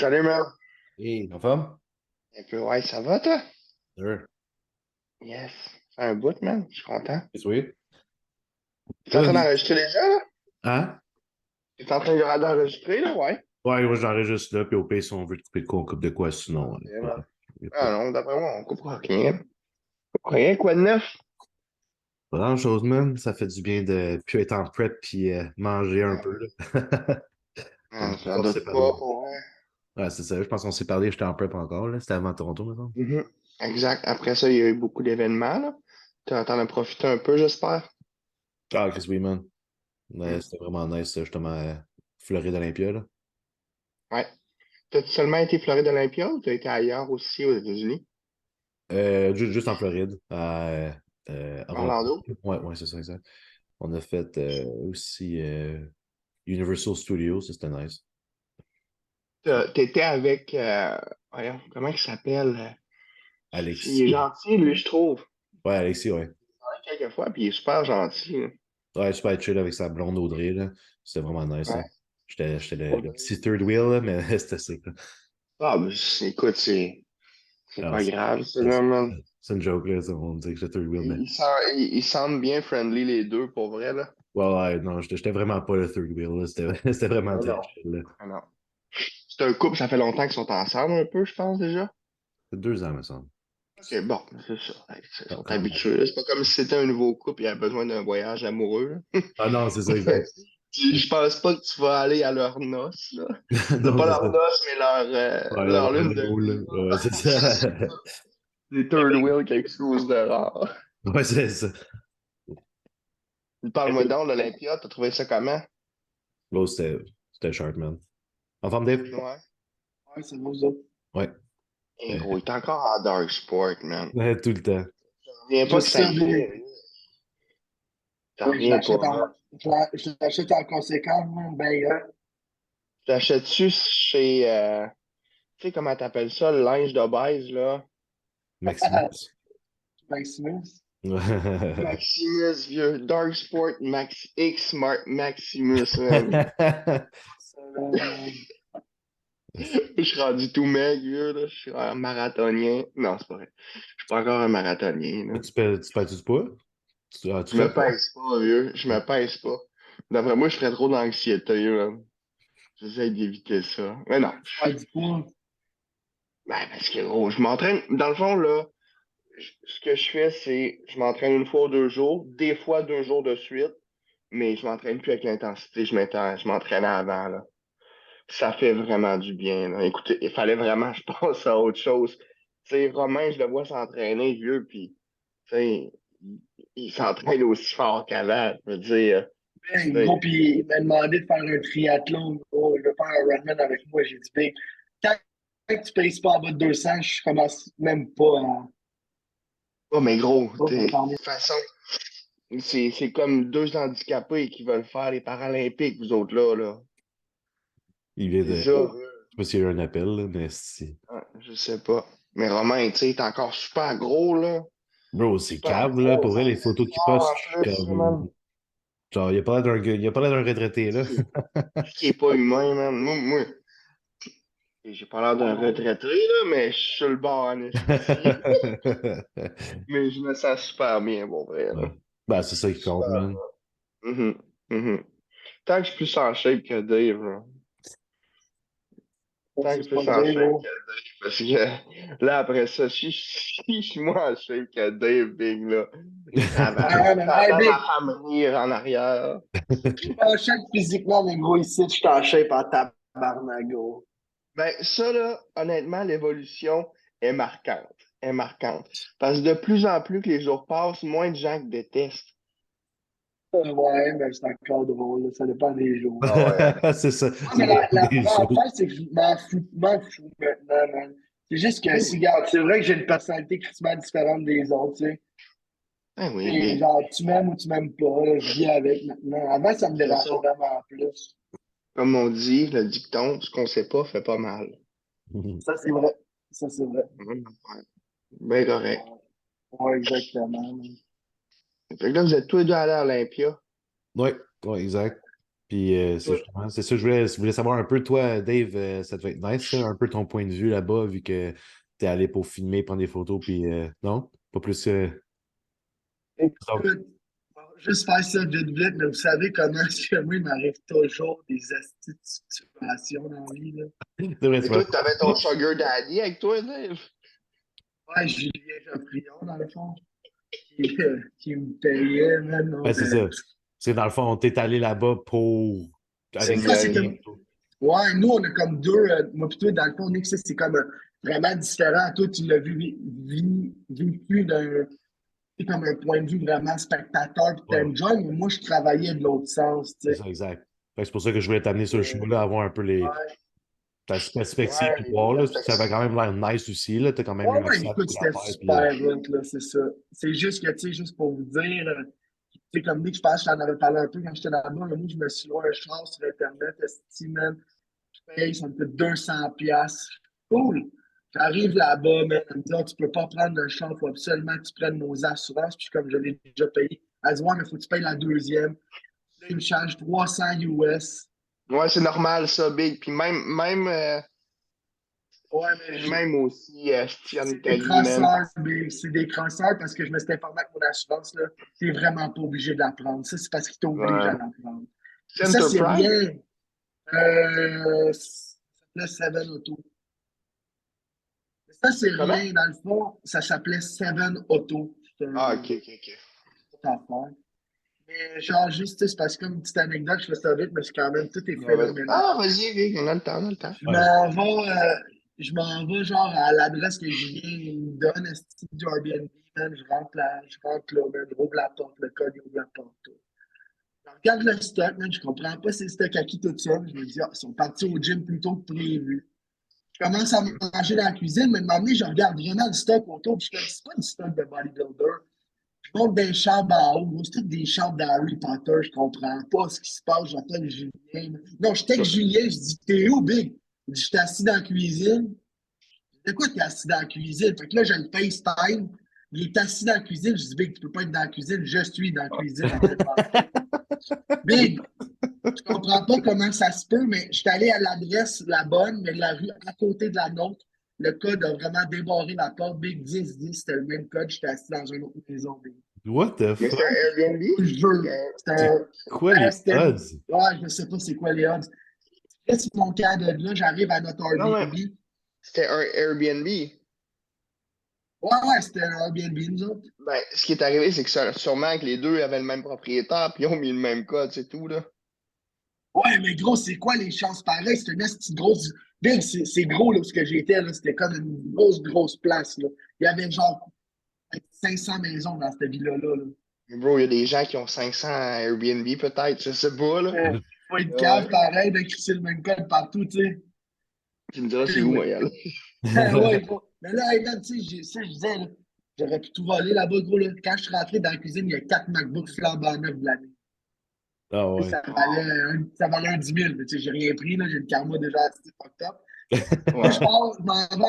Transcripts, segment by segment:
Salut, man. Hey, en forme? Un peu, ouais, ça va, toi? Sure. Yes. C'est un bout, man. Je suis content. C'est sweet. Tu es en train Vas-y. d'enregistrer déjà, là? Hein? Tu es en train d'enregistrer, là? Ouais. Ouais, moi j'enregistre là, puis au pire, si on veut te couper de quoi, on coupe de quoi, sinon. Ok, man. Y a pas Ah non, d'après moi, on coupera rien. Rien, quoi de neuf? pas grand-chose, man. Ça fait du bien de plus être en prep puis manger un Ah, peu, là. La ah, dernière j'en fois, on s'est doute parlé. pas, pour vrai. Ouais, c'est ça. Je pense qu'on s'est parlé, j'étais en prep encore, là. C'était avant Toronto, maintenant. Mhm. Exact. Après ça, il y a eu beaucoup d'événements, là. T'en as profité un peu, j'espère. Ah, Chris, oui, man. Hmm. C'était vraiment nice, justement, Floride Olympia, là. Ouais. T'as seulement été Floride Olympia ou t'as été ailleurs aussi aux États-Unis? Juste en Floride, à Orlando. Orlando? Ouais, ouais, c'est ça, exact. On a fait aussi Universal Studios, ça, c'était nice. T'étais avec, voyons, comment il s'appelle? Il est Alexis. gentil, lui, je trouve. Ouais, Alexis, ouais. Quelques fois, puis il est super gentil, là. Ouais, super chill avec sa blonde Audrey, là. C'était vraiment nice, là. Ouais. J'étais le Audrey. petit third wheel, là, mais c'était sick, là. Ah, ben, écoute, c'est Ah, pas grave, c'est là, man. c'est une joke, là, ça, on dit que j'étais third wheel, mais. Ils semblent bien friendly, les deux, pour vrai, là. Ouais, ouais, non, j'étais vraiment pas le third wheel, là. C'était vraiment Ah très non. chill, là. Ah non. C'est un couple, ça fait longtemps qu'ils sont ensemble, un peu, je pense, déjà. C'est 2 ans, me semble. Ok, bon, c'est ça. Ils Non, sont quand même. habitués, là. C'est pas comme si c'était un nouveau couple, il a besoin d'un voyage amoureux, là. Ah non, c'est ça, exact. Je pense pas que tu vas aller à leurs noces, là. Non, Pas c'est leurs ça. noces, mais Ouais, leur leur lune de honeymoon, là. miel. Ouais, c'est ça. Des third wheel, quelque chose de rare. Ouais, c'est ça. Parle-moi donc, l'Olympia, t'as trouvé ça comment? L'autre, c'était sharp, man. En forme, Dave? Ouais. Ouais, c'est beau, ça. Ouais. Et gros, il est encore à Dark Sport, man. Tout le temps. Je reviens pas que Juste ça ça, y mais fait. J'en reviens pas, man. je l'achète en conséquence, man. Ben, T'achètes-tu chez, tu sais comment t'appelles ça, le linge de base, là? Maximus. Maximus. Maximus, vieux. Dark Sport Max X Smart Maximus, man. Euh, Je suis rendu tout maigre, vieux, là. Je suis un marathonien. Non, c'est pas vrai. Je suis pas encore un marathonien, là. Tu perds du poids? Tu Je me fais pas? pèse pas, vieux. Je me pèse pas. D'après moi, je ferais trop d'anxiété, là. J'essaie d'éviter ça. Mais non. ouais, du coup, Ben, parce que, gros, je m'entraîne. Dans le fond, là, ce que je fais, c'est je m'entraîne une fois ou 2 jours, des fois 2 jours de suite, mais je m'entraîne plus avec l'intensité, je m'entraînais avant, là. Ça fait vraiment du bien, là. Écoutez, il fallait vraiment que je passe à autre chose. Tu sais, Romain, je le vois s'entraîner, vieux, puis, tu sais, il s'entraîne aussi fort qu'avant. Je veux dire, ben, tu sais, gros, puis il m'a demandé de faire un triathlon, gros. Il veut faire un Ironman avec moi. J'ai dit, ben, tant que tu pèses pas en bas de 200, je commence même pas oh, mais gros, à de parler. toute façon, c'est comme deux handicapés qui veulent faire les Paralympiques, vous autres là, là. Il vient C'est de. ça. Je sais pas s'il y a eu un appel, là, mais si. Ouais, je sais pas. Mais Romain, tu sais, t'es encore super gros, là. Bro, c'est Super cave, là. gros, Pour vrai, les très photos qu'il fort poste, en je suis plus, là, comme. man. Genre, il a pas l'air d'un gars, il a pas l'air d'un retraité, là. Ce qui est pas humain, man. Moi, j'ai pas l'air d'un retraité, là, mais je suis sur le bord en esti. Mais je me sens super bien, bon, vrai, là. Ouais. Ben, c'est ça qui compte, Super. man. Mhm, mhm. Tant que je suis plus en shape que Dave, là. Tant que C'est je suis pas plus en dire, shape gros. que Dave. Parce que là, après ça, si je suis moins en shape que Dave, Big, là, Ah, mais, hey, j'entends ma Big, femme rire en arrière. je suis en shape physiquement, mais gros, ici, je suis en shape en tabarnak, gros. Ben, ça, là, honnêtement, l'évolution est marquante. Est marquante. Parce que de plus en plus que les jours passent, moins de gens que détestent. Ouais, mais c'est encore drôle, là. Ça dépend des jours. Ah ouais, hein. C'est ça. Ah, Ça mais dépend la des vraie choses. affaire, c'est que je m'en fous maintenant, man. C'est juste que, Ben si, oui. regarde, c'est vrai que j'ai une personnalité crissement différente des autres, tu sais. Ben oui, Et Big. genre, tu m'aimes ou tu m'aimes pas, là, je vis avec maintenant. Avant, ça me C'est ça. dérangeait vraiment plus. Comme on dit, le dicton, ce qu'on sait pas fait pas mal. Ça, c'est vrai. Ça, c'est vrai. Ouais. Ben correct. Ouais, ouais, exactement, man. Fait que là, vous êtes tous les deux allés à l'Olympia. Ouais, ouais, exact. Puis Ouais. c'est ça, je voulais savoir un peu, toi, Dave, ça devait être nice, ça, un peu ton point de vue là-bas, vu que t'es allé pour filmer, prendre des photos, puis non? Pas plus. Écoute, juste faire ça vite, vite, mais vous savez comment est-ce que moi, il m'arrive toujours des astuces de situations dans la vie, là. C'est vrai, Mais tu toi, vois. t'avais ton Sugar Daddy avec toi, Dave? Ouais, Julien Geoffrion, dans le fond, qui me payait, man. Ouais, Donc, c'est ça. C'est dans le fond, t'es allé là-bas pour. c'est Avec ça, des c'est amis. comme. Ouais, nous, on a comme deux. Moi, plutôt, dans le fond, Nick, ça, c'est comme vraiment différent. Toi, tu l'as vu vécu d'un. C'est comme un point de vue vraiment spectateur, puis Ouais, t'enjoy, mais moi, je travaillais de l'autre sens, tu c'est sais. ça, exact. Fait que c'est pour ça que je voulais t'amener sur le Euh, show-là, avoir un peu ouais, ta perspective, Ouais, puis les voir, là, ça avait perspectives. quand même l'air nice aussi, là. T'as quand même ouais, eu ouais, accès à écoute, beaucoup c'était d'affaires, puis super hot, là, c'est ça. C'est juste que, tu sais, juste pour vous dire, tu sais, comme dit que je pense que je t'en avais parlé un peu quand j'étais là-bas, mais moi, je me suis loué un char sur Internet, esti, man. Je paye, ça me coûte 200 piastres. Cool. J'arrive là-bas, man, elle me dit, ah, tu peux pas prendre un char, il faut absolument que tu prennes nos assurances, puis comme je l'ai déjà payé. Elle dit, ouais, mais faut que tu payes la deuxième. Là, il me charge 300 US. Ouais, c'est normal, ça, Big. Puis Ouais, mais même aussi, en c'est des Italie, man. crosseurs, mais c'est des crosseurs parce que je me suis informé avec mon assurance, là. T'es vraiment pas obligé de la prendre. Ça, c'est parce qu'ils t'obligent à Ouais. la prendre. Et ça, c'est Enterprise? rien. Ça s'appelait Seven Auto. Ça, c'est Comment? rien. Dans le fond, ça s'appelait Seven Auto. C'est Ah, une ok, ok, ok. autre affaire. Mais genre, juste, tu sais, c'est parce que comme une petite anecdote, je fais ça vite, mais c'est quand même, tout est Ouais, phénoménal. ah, vas-y, Vic, on a le temps, on a le temps. Je ouais. m'en vais, je m'en vais genre à l'adresse que Julien me donne, esti, du Airbnb, man. Je rentre là, man, j'ouvre la porte, le code, il ouvre la porte. Tout. Je regarde le stock, man, je comprends pas c'est le stock à qui tout ça. Je me dis, ah, ils sont partis au gym plus tôt que prévu. Je commence à manger dans la cuisine, mais maintenant, je regarde vraiment le stock autour, puis je me dis, c'est pas du stock de bodybuilder. Je monte des chambres en haut, c'est toutes des chambres d'Harry Potter, je comprends pas ce qui se passe, j'appelle Julien. Non, je texte Julien, je dis, t'es où, Big? Il dit, je suis assis dans la cuisine. De quoi t'es assis dans la cuisine? Fait que là, j'ai le FaceTime. Il est assis dans la cuisine. Je dis, Big, tu peux pas être dans la cuisine. Je suis dans la cuisine en train de manger. Big, je comprends pas comment ça se peut, mais je suis allé à l'adresse la bonne, mais la rue à côté de la nôtre. Le code a vraiment débarré la porte. Big 10-10, c'était le même code. J'étais assis dans une autre maison, Big. What the Mais c'est fuck? un Airbnb? Je jure. C'était C'est un. quoi les C'était. odds? Ouais, je sais pas c'est quoi les odds. Qu'est-ce que mon cas de là? J'arrive à notre Non, mais Airbnb. c'était un Airbnb. Ouais, ouais, c'était un Airbnb, nous autres. Ben, ce qui est arrivé, c'est que sûrement que les deux avaient le même propriétaire, puis ils ont mis le même code, c'est tout, là. Ouais, mais gros, c'est quoi les chances pareilles? C'est une petite grosse. Bill, c'est gros, là, où ce que j'étais, là. C'était comme une grosse place, là. Il y avait genre 500 maisons dans cette villa-là, là. Mais bro, il y a des gens qui ont 500 Airbnb, peut-être, je sais pas, là. Faut être Ouais. cave, pareil, de crisser le même code partout, tu sais. Tu me diras c'est où, Anyway. Montréal. Ouais, gros. Mais là, hey, man, tu sais, ça, je disais, là, j'aurais pu tout voler là-bas, gros, là. Quand je suis rentré dans la cuisine, il y a 4 MacBooks flambant neufs de l'année. Ah ouais. Ça valait un 10 000, mais tu sais, j'ai rien pris, là. J'ai le karma déjà assez fucked up. Là, je Ouais. pars, je m'en vais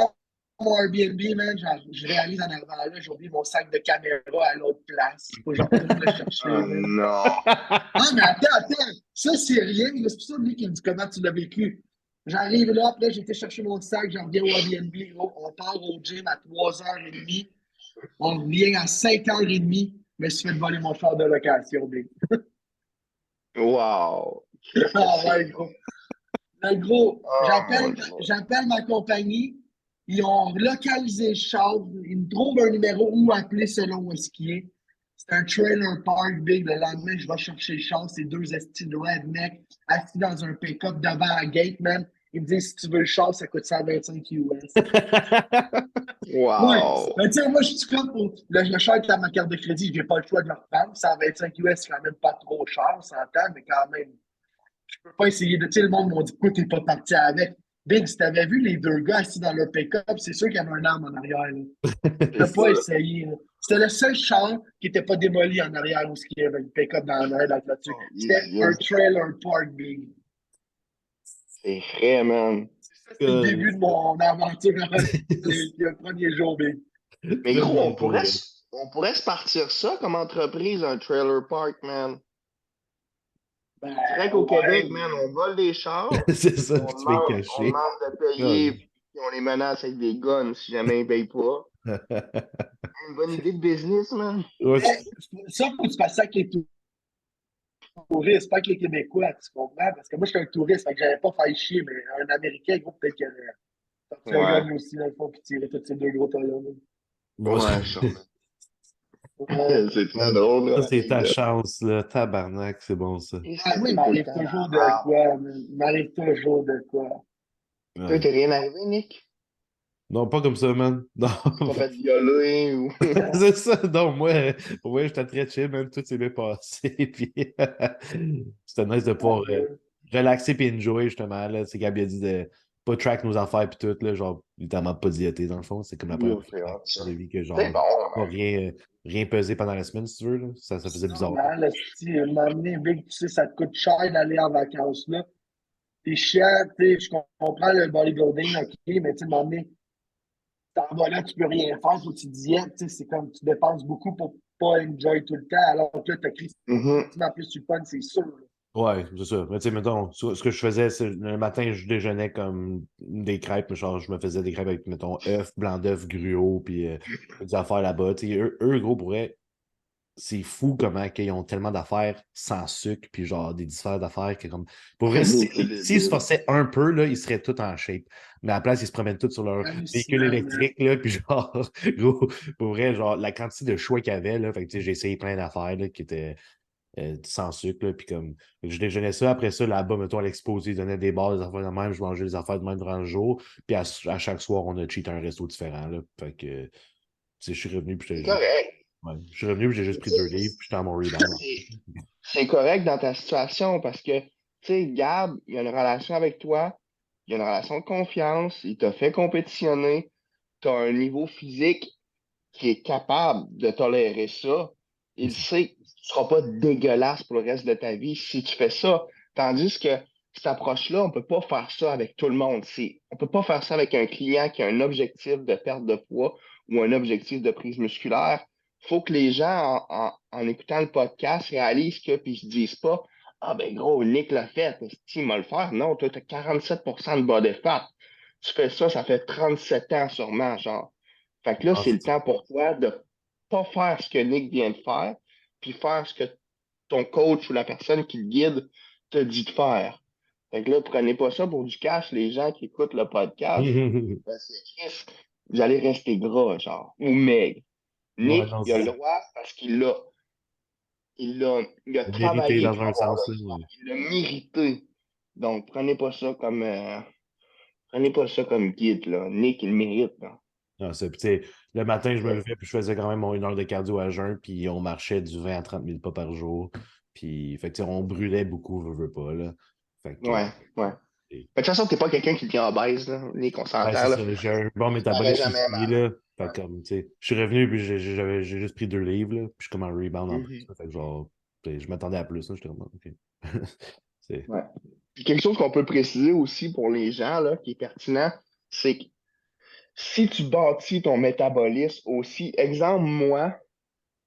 à mon Airbnb, man. Genre, je réalise en arrivant là, j'ai oublié mon sac de caméra à l'autre place. Faut que je retourne le chercher, Oh man. non. Ah, mais attends. Ça, c'est rien. C'est pour ça, lui, qui me dit comment tu l'as vécu. J'arrive là, après, j'ai été chercher mon sac, j'en reviens au Airbnb. Gros. On part au gym à 3h30. On revient à 5h30. Mais je me suis fait voler mon char de location, big. Wow. Ah C'est ouais, bon. gros. Mais gros, Oh mon Dieu. j'appelle ma compagnie. Ils ont localisé le char. Ils me trouvent un numéro où appeler selon où est-ce qu'il est. C'est un trailer park big. Le lendemain, je vais chercher le char. C'est deux estis de redneck assis dans un pick-up devant la gate, man. Ils me disent si tu veux le char, ça coûte 125 US. Oui, Wow. mais tu sais, moi, je suis comme pour le char qui a ma carte de crédit, j'ai pas le choix de le reprendre. 125 US, c'est quand même pas trop cher, on s'entend, mais quand même, je peux pas essayer de. Tu sais, le monde m'a dit, pourquoi t'es pas parti avec? Big, si t'avais vu les deux gars assis dans leur pick-up, c'est sûr qu'il y avait un arme en arrière. Là. C'est T'as pas ça. essayé. Là. C'était le seul char qui était pas démoli en arrière où il y avait une pick-up dans l'arrière de la clôture. Oh, C'était yes, un yes. trailer park, Big. C'est vrai, man. Ça, c'est le début de mon aventure, le premier jour, Big. Mais gros, Tellement beau, là. on pourrait se partir ça comme entreprise, un trailer park, man. Ben, Direct qu'au Québec, ouais. man, on vole des chars, C'est ça, on puis tu fais on cacher. demande de payer, puis on les menace avec des guns si jamais ils payent pas. Une bonne idée de business, man. Ouais, Mais ça, faut que tu fasses ça avec les touristes, pas avec les Québécois, tu comprends? Parce que moi, je suis un touriste, fait que j'allais pas faire chier, mais un Américain, gros, peut-être qu'il aurait sorti un Ouais, gun aussi, dans le fond, puis tirer tous ces deux gros tas-là. moi, ouais, sûrement. Ouais. C'est très man, drôle, ça, là, c'est ta l'anecdote. chance, là. Tabarnak, c'est bon, ça. Et Ah, moi, il c'est tout le m'arrive temps dans toujours la de merde. quoi, man. Il m'arrive toujours de quoi. Toi, Ouais. t'es rien arrivé, Nick? Non, pas comme ça, man. Non. Tu t'es fait violer ou. C'est ça. Non, moi, j'étais très chill, man. Tout s'est bien passé. Puis, c'était nice de pouvoir relaxer et enjoy, justement. Là. C'est Gab, il a dit de pas track nos affaires puis tout, là, genre, littéralement pas diéter, dans le fond. C'est comme la première Yo, fois c'est hot, ça. de vie que, C'est genre, bon, pas man. rien peser pendant la semaine, si tu veux. Là. Ça faisait Non, bizarre. man, si m'amener, Big, tu sais, ça te coûte cher d'aller en vacances, là. C'est chiant, tu sais, je comprends le bodybuilding, OK, mais tu sais, m'amener, t'en vas là, tu peux rien faire, faut que tu diètes, tu sais, c'est comme, tu dépenses beaucoup pour pas enjoy tout le temps, alors que là, t'as Mhm. Crissement plus du fun, c'est sûr, là. Ouais, c'est ça. Mais tu sais, mettons, ce que je faisais, c'est le matin, je déjeunais comme des crêpes, mais genre, je me faisais des crêpes avec, mettons, œufs, blanc d'œuf, gruau, puis des affaires là-bas. Tu sais, eux, gros, pour vrai, c'est fou comment ils ont tellement d'affaires sans sucre, puis genre, des différents d'affaires que comme. Pour vrai, C'est s'ils se débile. forçaient un peu, là, ils seraient tous en shape. Mais à la place, ils se promènent tous sur leur véhicule Hallucinant, man. électrique, là, puis genre, gros, pour vrai, genre, la quantité de choix qu'il y avait, là, fait que, tu sais, j'ai essayé plein d'affaires, là, qui étaient sans sucre, là, puis comme, je déjeunais ça, après ça, là-bas, mettons, à l'exposé, ils donnaient des bars, des affaires de même, je mangeais des affaires de même durant le jour, puis à chaque soir, on a cheat un resto différent, là, fait que, tu sais, je suis revenu, puis C'est correct. ouais, je suis revenu, puis j'ai juste pris 2 livres, puis j'étais à mon rebound. C'est c'est correct dans ta situation parce que, tu sais, Gab, il a une relation avec toi, il a une relation de confiance, il t'a fait compétitionner, tu as un niveau physique qui est capable de tolérer ça. Il sait que tu ne seras pas dégueulasse pour le reste de ta vie si tu fais ça. Tandis que cette approche-là, on ne peut pas faire ça avec tout le monde. On ne peut pas faire ça avec un client qui a un objectif de perte de poids ou un objectif de prise musculaire. Il faut que les gens, en écoutant le podcast, réalisent que, puis ils se disent pas, ah ben gros, Nick l'a fait, il m'a le faire. Non, toi, tu as 47% de body fat. Tu fais ça, ça fait 37 ans sûrement, genre. Fait que là, Ah, c'est c'est le ça. temps pour toi de pas faire ce que Nick vient de faire, puis faire ce que ton coach ou la personne qui te guide te dit de faire. Fait que là, prenez pas ça pour du cash, les gens qui écoutent le podcast. Parce que Chris, vous allez rester gras, genre, ou maigre. Ouais, Nick, non, il a c'est le ça. droit parce il a Mérité travaillé dans pour un avoir sens, le là, sport. ouais. Il l'a mérité. Donc, prenez pas ça comme guide, là. Nick, il le mérite, là. Non, c'est, puis, tu sais, le matin, je me levais, puis je faisais quand même mon 1 heure de cardio à jeun, puis on marchait du 20 à 30 000 pas par jour. Puis, fait que, tu sais, on brûlait beaucoup, veux pas, là. Fait que, Ouais, ouais. et- De toute façon, t'es pas quelqu'un qui devient obèse, là. Nick, on ouais, s'entend, c'est là. ça, j'ai un bon Ça paraît métabolisme jamais aussi, mal. là. Fait Ouais. que, comme, tu sais, je suis revenu, puis j'ai juste pris 2 livres, là, puis je suis comme en rebound en plus, Mhm. là. Fait que, genre, tu sais, je m'attendais à plus, là, j'étais comme, OK. C'est... Ouais. Puis quelque chose qu'on peut préciser aussi pour les gens, là, qui est pertinent, c'est que si tu bâtis ton métabolisme aussi, exemple, moi,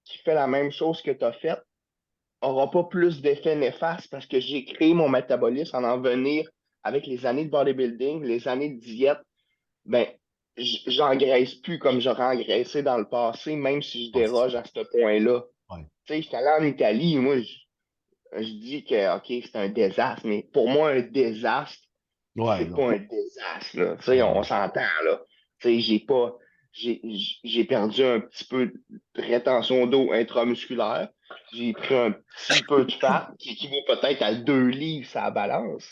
qui fais la même chose que tu as fait, aura pas plus d'effet néfaste parce que j'ai créé mon métabolisme en venir avec les années de bodybuilding, les années de diète, ben, j'engraisse plus comme j'aurais engraissé dans le passé, même si je Ouais, c'est ça. déroge à ce point-là. Ouais. Tu sais, j'étais allé en Italie, moi, je dis que, OK, c'est un désastre, mais pour moi, un désastre, Ouais, c'est non. pas un désastre, là. Tu sais, Non, on non. s'entend, là. Tu sais, j'ai j'ai perdu un petit peu de rétention d'eau intramusculaire. J'ai pris un petit peu de fat qui équivaut peut-être à 2 livres sur la balance.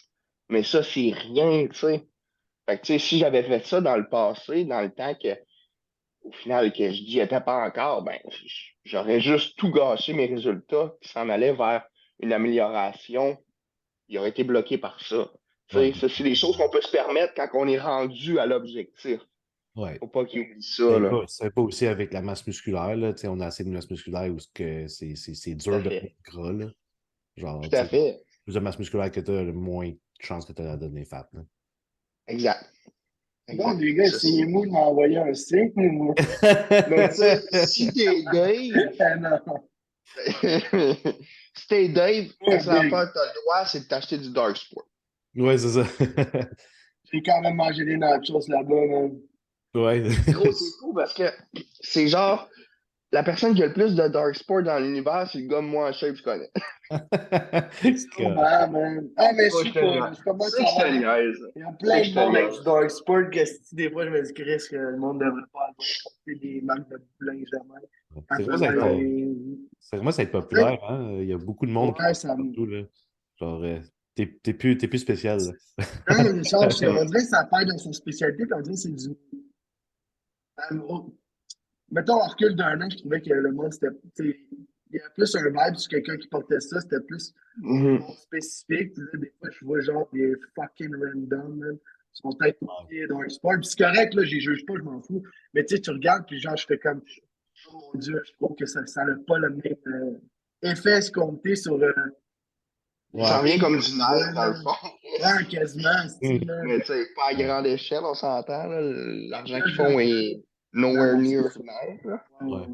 Mais ça, c'est rien, tu sais. Fait que, tu sais, si j'avais fait ça dans le passé, dans le temps que, au final, que je n'y étais pas encore, ben, j'aurais juste tout gâché mes résultats qui s'en allaient vers une amélioration. Il aurait été bloqué par ça. Tu Ouais, sais, ça, c'est des choses qu'on peut se permettre quand on est rendu à l'objectif. ouais. Faut pas qu'il oublie ça, là. C'est pas aussi avec la masse musculaire, là. Tu sais, on a assez de masse musculaire où c'est Tout à dur de fait. être gras, là. Genre, Tout tu à sais, fait. plus de masse musculaire que tu as, le moins de chances que tu as à donner fat, là. Exact. Bon, Exact. les gars, Ça, c'est. essayez-moi de m'envoyer un signe, moi. Mais tu sais, si t'es Dave, Ah non. Si t'es Dave, la seule big. affaire que t'as le droit, c'est de t'acheter du Dark Sport. Ouais, c'est ça. J'ai quand même mangé des nachos là-bas, man. Ouais. Gros, c'est fou parce que c'est genre la personne qui a le plus de Dark Sport dans l'univers, c'est le gars moins shape que je connais. C'est Oh, man. Ah, mais je Moi, sais pas. Je Tu commence sais à que je te avoir. niaise. Il y a Tu sais plein que je de te monde avec niaise. du Dark Sport que des fois, je me dis, Chris, que le monde devrait pas avoir porté des marques de linge de même. C'est En vraiment faisant ça les. ça commence à être En fait, populaire, hein? Il y a beaucoup de monde qui ouais, fait ça me. partout, là. Genre, t'es plus spécial, Non, là. mais Richard, on dirait que ça perd dans sa spécialité, puis on dirait que c'est du. Mettons, en recul d'un an, je trouvais que le monde, c'était. Il y a plus un vibe sur quelqu'un qui portait ça, c'était plus des Mhm. mondes spécifiques. Puis là, des fois, je vois genre des fucking random, man. Ils sont peut-être au pied dans un sport. Puis c'est correct, là, je juge pas, je m'en fous. Mais tu sais, tu regardes, puis genre, je fais comme, oh mon Dieu, je trouve que ça n'a pas le même effet escompté sur Ouais. Ça les revient filles comme que du tu vois, neige, dans le là. fond. Ouais, quasiment, style, là. Mais tu sais, pas à Ouais. grande échelle, on s'entend. Là. L'argent Là, qu'ils je le font vois. est nowhere Non, c'est near ça. du neige. Là. Ouais, Ouais. ouais,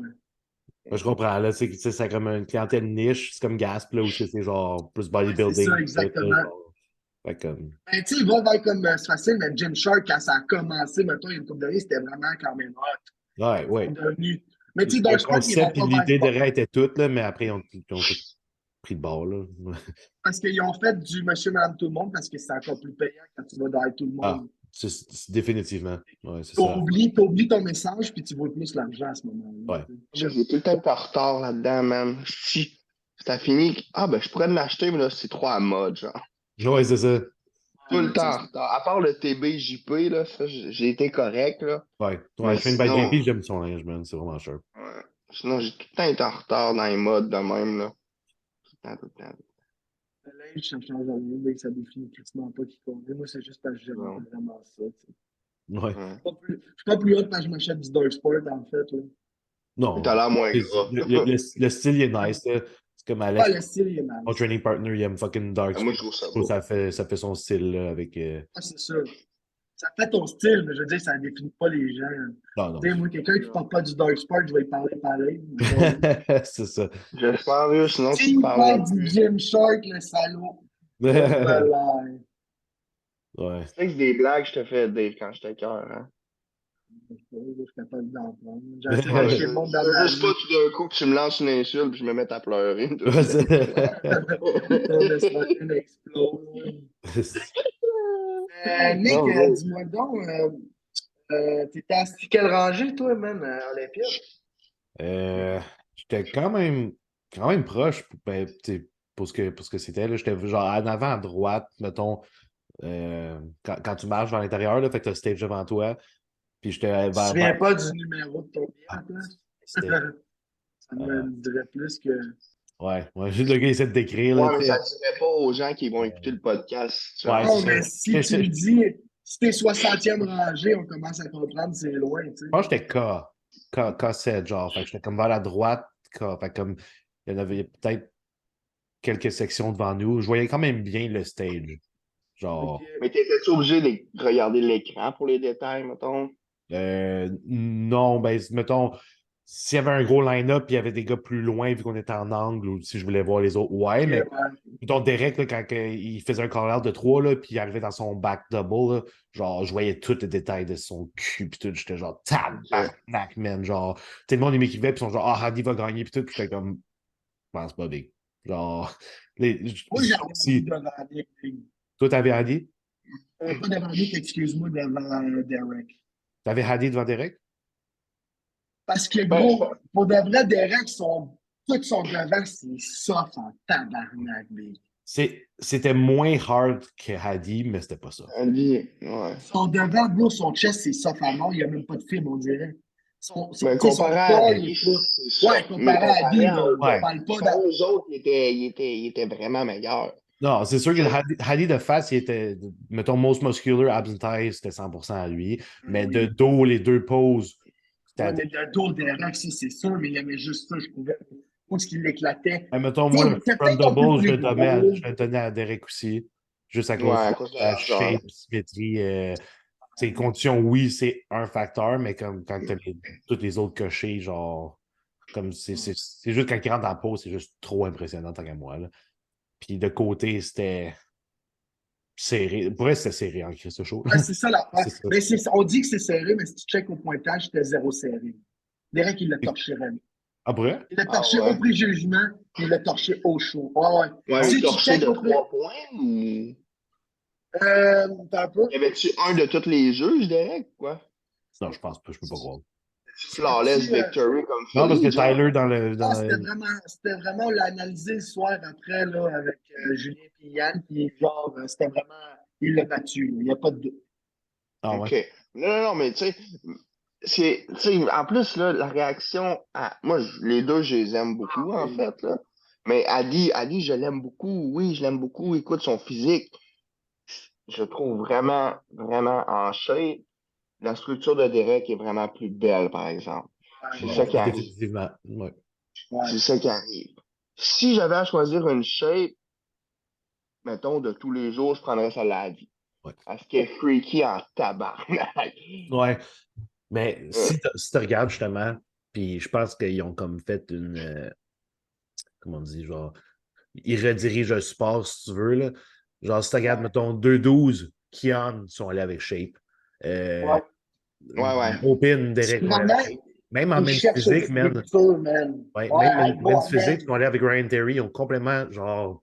Moi, je comprends, là, tu sais, c'est comme une clientèle niche, c'est comme Gasp, là, où c'est genre plus ouais, c'est ça, bodybuilding, tout, là, exactement. genre. Fait comme, Ben, tu sais, il va vers comme c'est facile, mais Gymshark, quand ça a commencé, mettons, il y a une couple d'années, c'était vraiment quand même hot. ouais, Ils sont ouais. devenus. Mais tu sais, Le Dark Sport, ils vont concept et pas vers l'idée sport derrière étaient toutes, là, mais après, ils ont tout pris de bord, là. parce qu'ils ont fait du monsieur, madame, tout le monde parce que c'est encore plus payant quand tu vas dans tout le Ah, monde. définitivement. Ouais, c'est ça. T'oublies ton message puis tu vois plus l'argent à ce moment-là. Ouais. Tu sais. J'ai tout le temps été en retard là-dedans, man. Si ça finit, ah ben je pourrais l'acheter, mais là, c'est trop à mode, genre. Ouais, c'est ça. Tout le Ouais, temps c'est en ça. retard. À part le TBJP, là, ça, j'ai été correct, là. Ouais. Ouais, Mais je fais une bad JP, sinon, j'aime son linge, man. C'est vraiment cher. ouais. Sinon, j'ai tout le temps été en retard dans les modes de même, là. Tout le temps, tout le temps. Le linge, ça change rien, mais ça définit quasiment pas qui convient. Moi, c'est juste parce que j'aime Non. vraiment ça. Tu sais. Ouais. Ouais. Je suis pas plus haut parce que je m'achète du Dark Sport, en fait. Ouais. Mais t'as Non. l'air moins Le, gras. le style, il est nice, là. C'est comme Ouais, Alex, le style, il est mon nice. training partner, il aime fucking Dark Moi, je Sport. trouve ça Je trouve que beau. ça fait son style, là, avec. Ouais, c'est ça. Ça fait ton style, mais je veux dire, ça ne définit pas les gens. Non, non. Tu sais, moi, quelqu'un qui ne porte pas du Dark Sport, je vais y parler pareil. Mais bon. C'est ça. J'espère, mieux, sinon tu te S'il parleras porte du plus. Gymshark, le salaud, oh, ben Ouais. là. Tu sais que des blagues, je te fais, Dave, quand j'étais cœur, hein. Je suis capable d'en prendre. J'ai assez Ouais, lâché je, le monde je dans veux ma juste pas vie. tout d'un coup que tu me lances une insulte et je me mette à pleurer tout de Ouais, suite. Le semaine explose. Nick, Non, gros. dis-moi donc, t'étais à quelle rangée, toi, man, à Olympia? Euh, J'étais quand même proche ben, tu sais, pour ce que c'était. Là. J'étais genre en avant à droite, mettons, quand tu marches vers l'intérieur, là, fait que t'as le stage devant toi. Puis j'étais Tu te souviens pas du numéro de ton billet à ah, la place? c'était. Ça me euh, dirait plus que. ouais, juste le gars essaie de décrire, là, Ouais, tu mais sais. ça ne dirait pas aux gens qui vont écouter le podcast, Ouais, c'est Non, genre. ça. mais si tu me dis, si t'es 60e rangée, on commence à comprendre, c'est loin, tu sais. Je pense que j'étais K7, genre. Fait que j'étais comme vers la droite, K. Fait que comme il y en avait peut-être quelques sections devant nous. Je voyais quand même bien le stage. Ok. Genre, Mais t'étais-tu obligé de regarder l'écran pour les détails, mettons? non, ben, mettons, s'il y avait un gros line-up, puis il y avait des gars plus loin, vu qu'on était en angle, ou si je voulais voir les autres, ouais, Ok, mais ouais. mettons, Derek, là, quand il faisait un call-out de 3, là, puis il arrivait dans son back double, là, genre, je voyais tous les détails de son cul, puis tout, j'étais genre, Ok. tabarnak, man, genre, tout le monde, il m'écrivait, puis ils sont genre, ah, Hadi va gagner, puis tout, puis j'étais comme, je pense pas, big. Genre, Moi, j'avais Andy si, devant Nick. toi, t'avais Hadi? Pas devant Nick, excuse-moi, devant Derek. T'avais Hadi devant Derek? Parce que, Ben, je gros, pour de vrai, Derek, tout son devant, c'est soft en tabarnak, big. C'était moins hard que Hadi, mais c'était pas ça. Andy, ouais. Son devant, bro, son chest, c'est soft à mort. Il n'y a même pas de film, on dirait. Mais Tu sais, son comparé à corps, il Andy, est pas. c'est Ouais, ça. Mais comparé à comparé Adi, à là, eux on Ouais. autres, parle pas je pense que les autres, ils étaient vraiment meilleurs. Non, c'est sûr que Tu sais, Hadi de face, il était, mettons, most muscular, abs and thighs, c'était 100% à lui. Mais de oui. dos, les deux poses, c'était Ouais, à mais de dos, Derek, ça, c'est sûr, mais il y avait juste ça, je trouvais. Où est-ce qu'il l'éclaitait? Mettons, Tu sais, moi, il le était front peut-être un peu double, plus je gros. le donnais à Derek aussi, juste à ouais, cause de à cause de la la largeur. shape, symétrie. Ses conditions, oui, c'est un facteur, mais comme quand tu as toutes les autres cochés, genre. Comme c'est juste quand il rentre en pause, c'est juste trop impressionnant tant qu'à moi. Là. Puis de côté, c'était serré. Pour vrai, c'était serré en Christ show. Ouais, c'est ça l'affaire. C'est ça. Mais on dit que c'est serré, mais si tu checkes au pointage, c'était zéro serré. Derek, il l'a torché, Remy. Ah, pour vrai? Il l'a Ah torché ouais. au pré-jugement, puis il l'a torché au show. Ouais, ouais. Ouais, Si mais tu torché checkes de au pré... 3 points ou. T'as un peu. Y avait-tu un de tous les jeux, je dirais, quoi? Non, je pense pas, je peux pas croire. Flawless C'était-tu, victory comme Non, parce que Philly, genre? Tyler dans le. non, Dans le- c'était vraiment, on l'a analysé le soir après, là, avec Julien et Yann, puis genre, c'était vraiment, il l'a battu, là. Il n'y a pas de doute. Ah ouais. OK. Non, non, non, mais tu sais, tu sais, en plus, là, la réaction à. Moi, les deux, je les aime beaucoup, en fait, là. Mais Ali, je l'aime beaucoup. Oui, je l'aime beaucoup. Écoute, son physique, je trouve vraiment, vraiment en shape. La structure de Derek est vraiment plus belle, par exemple. C'est ça qui arrive. Définitivement. Ouais. Ouais. C'est ça qui arrive. Si j'avais à choisir une shape, mettons, de tous les jours, je prendrais celle-là à vie. Ouais. Parce qu'elle est freaky en tabarnak. Ouais. Mais Euh, si tu regardes justement, puis je pense qu'ils ont comme fait une. Comment on dit, genre. Ils redirigent le support, si tu veux. Là. Genre, si tu regardes, mettons, 2-12, Kian sont allés avec Shape. Ouais. ouais, ouais. Open, Derek vont aller avec Vraiment, Shape. Même en il men's cherche une physique, man. structure, man. Ouais, Ouais, même hey, men's bro, physique, man. ils sont allés avec Ryan Terry, ils ont complètement, genre,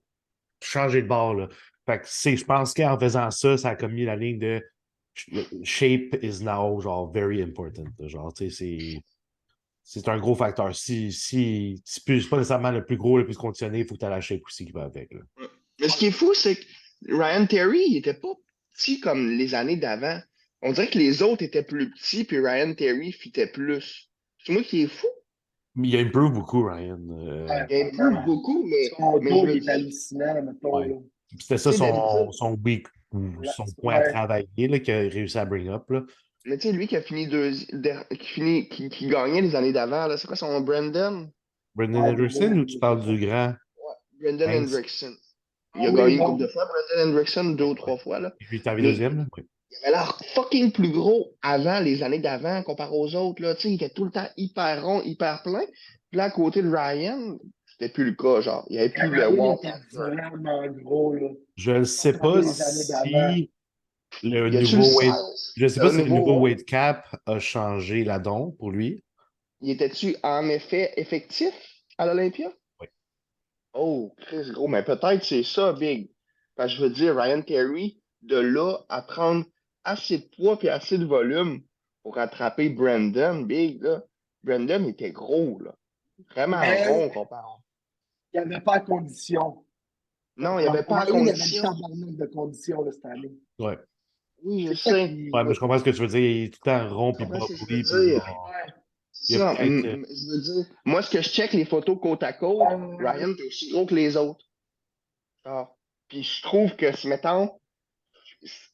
changé de bord. Là. Fait que je pense qu'en faisant ça, ça a comme mis la ligne de shape is now, genre, very important. Genre, tu sais, c'est un gros facteur. C'est pas nécessairement le plus gros, le plus conditionné, il faut que tu aies la shape aussi qui va avec. Là. Mais ce qui est fou, c'est que Ryan Terry, il était pas petit comme les années d'avant. On dirait que les autres étaient plus petits, puis Ryan Terry fitait plus. C'est moi qui est fou. Mais il a improve beaucoup, Ryan. Ouais, Il improve vraiment. beaucoup, Son mais je dos, veux il est dire, hallucinant, mettons, Ouais. là. C'était ça tu sais, d'habitude, son weak, son point à Ouais. travailler là, qu'il a réussi à bring up. Là. mais tu sais, lui qui a fini qui gagnait les années d'avant, là, c'est quoi son Brandon? Brendan Ah, Henderson ou tu parles du grand Brandon Heinz? Hendrickson. ah Il a oui, gagné une couple bon. de fois, Brandon Hendrickson, deux ou Ouais. trois fois, là. Et puis, t'es arrivé Mais deuxième, là? Oui. il avait l'air fucking plus gros avant, les années d'avant, comparé aux autres, là. Tu sais, il était tout le temps hyper rond, hyper plein. Puis là, à côté de Ryan, c'était plus le cas, genre. Il n'y avait plus le Ryan walk était and talk. vraiment gros, là. Je ne sais Comparé pas les années d'avant. si le Y a-tu le nouveau weight. 16? Je ne sais pas Le si le nouveau nouveau, weight cap a changé la don pour lui. il était-tu en effet effectif à l'Olympia? Oui. Oh, Chris, gros, mais peut-être c'est ça, Big. Parce que je veux dire, Ryan Terry, de là à prendre assez de poids et assez de volume pour rattraper Brandon, Big, là. Brandon était gros, là. Vraiment Mais rond comparé. il n'y avait pas de condition. Non, il n'y avait pas la Ryan, il avait une condition. tabarnak de conditions, là, cette année. Ouais. Oui, je C'est ça sais. qui. Ouais, mais je comprends ce que tu veux dire. Il est tout le temps rond Tu puis comprends ce que je bubbly, veux puis dire? genre. Ouais. Il y C'est a ça. peut-être. Je veux dire, moi, ce que je check les photos côte à côte, Ryan est aussi gros que les autres. Ah. Puis je trouve que, si mettons,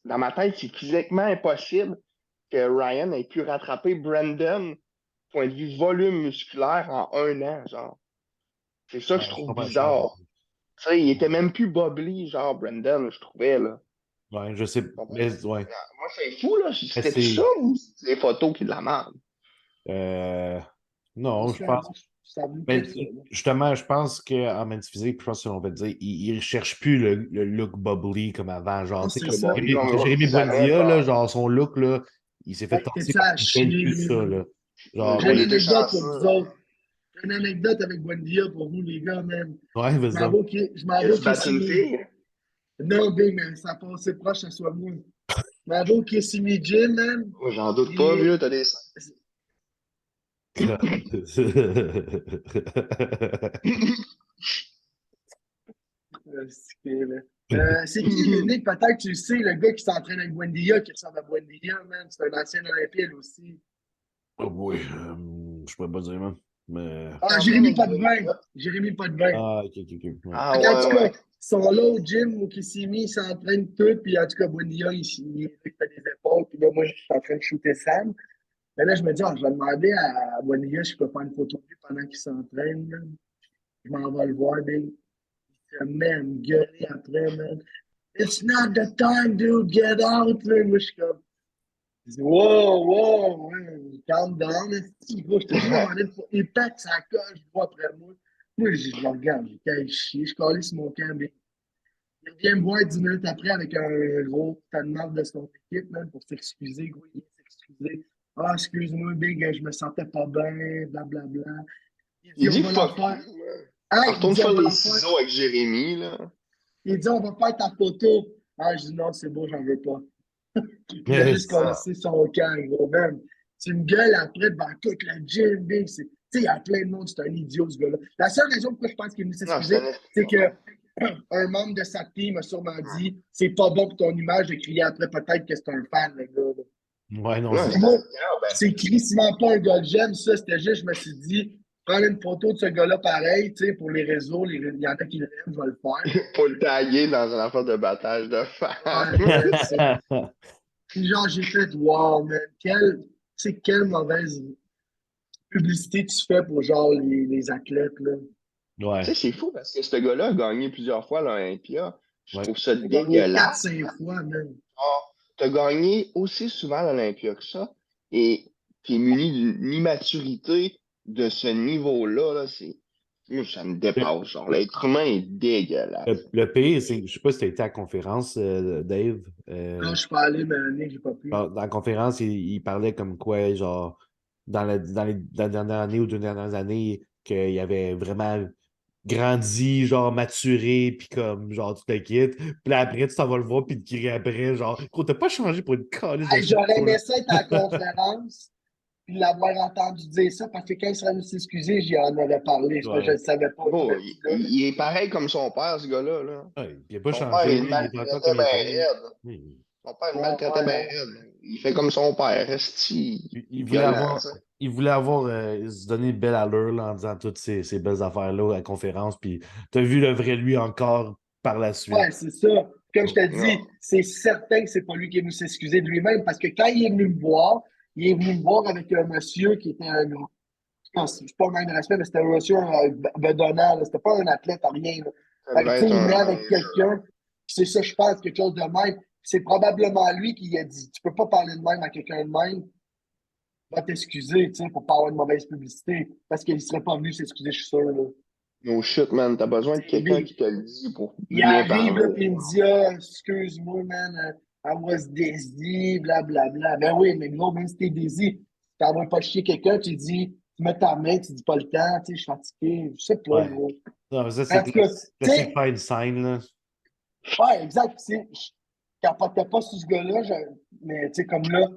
dans ma tête, c'est physiquement impossible que Ryan ait pu rattraper Brandon, point de vue volume musculaire, en un an, genre. C'est ça que je Je trouve comprends, je comprends. bizarre. Tu sais, il était même plus bubbly, genre Brandon, je trouvais, là. Ouais, je sais. Tu comprends? Mais, ouais. Moi, c'est fou, là. Mais C'était ça c'est. ou c'est les photos qui de la merde? euh, non, je pense. Ça vous Mais fait ça, là. justement, je pense qu'en men's physique, je pense que l'on va te dire, il ne cherche plus le look bubbly comme avant. Genre, Non, tu sais, c'est Le comme ça. bubbly, on le voit Jérémy plus jamais, Buendia, là, genre. genre, son look, là, il s'est fait Hey, tasser t'es-tu parce à qu'il ne chier, plus ça, man. là. Genre, J'ai Il une était anecdote pour chanceux. vous autres. J'ai une anecdote avec Buendia pour vous, les gars, man. ouais, Je m'en vas-y. vais je m'en Il vais au a-tu battu une Kissimmee. fille? Non, Big, mais ça passait proche, ça soit moi. Je m'en vais au Kissimmee Gym, man. Moi, j'en doute pas, Puis, vieux, t'as des seins. c'est qui, Nick? Peut-être tu le sais, le gars qui s'entraîne avec Buendia, qui ressemble à Buendia, man. C'est un ancien Olympien, lui aussi. Oh boy, je pourrais pas dire, man. Mais. Qui Ah, s'entraîne Jérémy avec Potvin. Buendia? Jérémy Potvin. Ah, ok, ouais. Ah, En tout ouais, cas, ouais. ils sont là au gym où Kissimi il s'entraîne tout, puis en tout cas, Buendia, il fait des épaules, puis là, moi, je suis en train de shooter Sam. Mais là, je me dis, je vais demander à Buendia si je peux faire une photo de lui pendant qu'il s'entraîne, là. Je m'en vais le voir, Big. Il se met à me gueuler après, man. It's not the time, dude, get out, là. Moi, je suis comme, Je dis, wow, ouais, calm down, esti, gros, je te dis, à un moment donné, il pète sa coche, gros, après moi. Moi, je le regarde, j'ai qu'à chier, je calisse mon camp, mais il vient me voir 10 minutes après avec un gros tas de marde de son équipe, man, pour s'excuser, gros, il vient s'excuser. Ah, excuse-moi, Big, je me sentais pas bien, blablabla. Il dit, Il on dit va la fuck faire. you, man. Ah, il Retourne dit, on faire va les la faire. ciseaux avec Jérémy, là. Il dit, on va faire ta photo. Ah, je dis, non, c'est beau, j'en veux pas. Il a juste Ah. commencé son camp, gros, man. Tu me gueules après devant toute la gym, Big. Tu sais, il y a plein de monde, c'est un idiot, ce gars-là. La seule raison pourquoi je pense qu'il est venu Non, c'est s'excuser, un c'est que escroc. un membre de sa team a sûrement dit c'est pas bon pour ton image de crier après peut-être que c'est un fan, le gars. Là. Ouais, non, Non, c'est Mais c'est moi, un cœur, ben. c'est crissement pas un gars que j'aime, ça. C'était juste, je me suis dit, prendre une photo de ce gars-là pareil, tu sais, pour les réseaux, il y en a qui l'aiment, je vais le faire. Pour le taguer dans une affaire de battage de fans. Ouais, man, puis genre, j'ai fait, wow, man, quelle mauvaise publicité tu fais pour genre les athlètes, là. Tu sais, Ouais, c'est fou parce que ce gars-là a gagné plusieurs fois à l'Olympia. Je ouais. trouve ça J'ai gagné quatre dégueulasse. cinq fois, man. Tu as gagné aussi souvent à l'Olympia que ça et tu es muni d'une immaturité de ce niveau-là. Là, moi, ça me Le, dépasse. Genre, l'être humain est dégueulasse. le pire, c'est, je sais pas si tu as été à la conférence, Dave. Non, je suis pas allé, mais année, j'ai pas pu. Dans la conférence, il parlait comme quoi, genre, dans la dernière année ou 2 dernières années, qu'il avait vraiment grandi, genre, maturé, puis comme, genre, tu te quittes. Puis là, après, tu t'en vas le voir, puis te crier après, genre, gros, t'as pas changé pour une calice de Hey, j'aurais photo, là. aimé ça être à la conférence, puis l'avoir entendu dire ça, parce que quand il serait venu s'excuser, j'y en avais parlé. Je Ouais. ne savais pas qu'il Oh, avait dit là. il est pareil comme son père, ce gars-là. Là. Ouais, il a pas Son père, changé, il le lui, il est encore maltraitait comme il bien était. raide. Oui. Son père, il le Ouais, maltraitait bien ouais. raide. Il fait comme son père. Resti Il voulait violent, avoir, ça. il voulait avoir, se donner une belle allure là, en disant toutes ces belles affaires-là à la conférence. Puis t'as vu le vrai lui encore par la suite. Ouais, c'est ça. Comme je te Non. dis, c'est certain que c'est pas lui qui est venu s'excuser de lui-même, parce que quand il est venu me voir, il est venu me voir avec un monsieur qui était un. Non, c'est pas un manque de respect, mais c'était un monsieur bedonnant, là. C'était pas un athlète, rien. Là. Ça Fait que, devait tu sais, être il venait un avec niaiseux. quelqu'un, c'est ça, je pense, quelque chose de même. C'est probablement lui qui a dit tu peux pas parler de même à quelqu'un de même, va t'excuser, tu sais, pour pas avoir une mauvaise publicité, parce qu'il serait pas venu s'excuser, je suis sûr. Là. No shit, man. T'as besoin de quelqu'un qui te le dit pour Il bien arrive, là, parler. puis il me dit ah, excuse-moi, man, I was dizzy, blablabla. Ben oui, mais gros, même si t'es dizzy, tu t'envoies pas chier quelqu'un, tu dis, tu mets ta main, tu dis pas le temps, tu sais, je suis fatigué, je sais pas, Ouais. gros. Non, mais ça, c'est En tout cas, tu classique sais, fine sign, là. ouais, exact. Je capotais pas sur ce gars-là, mais tu sais, comme là,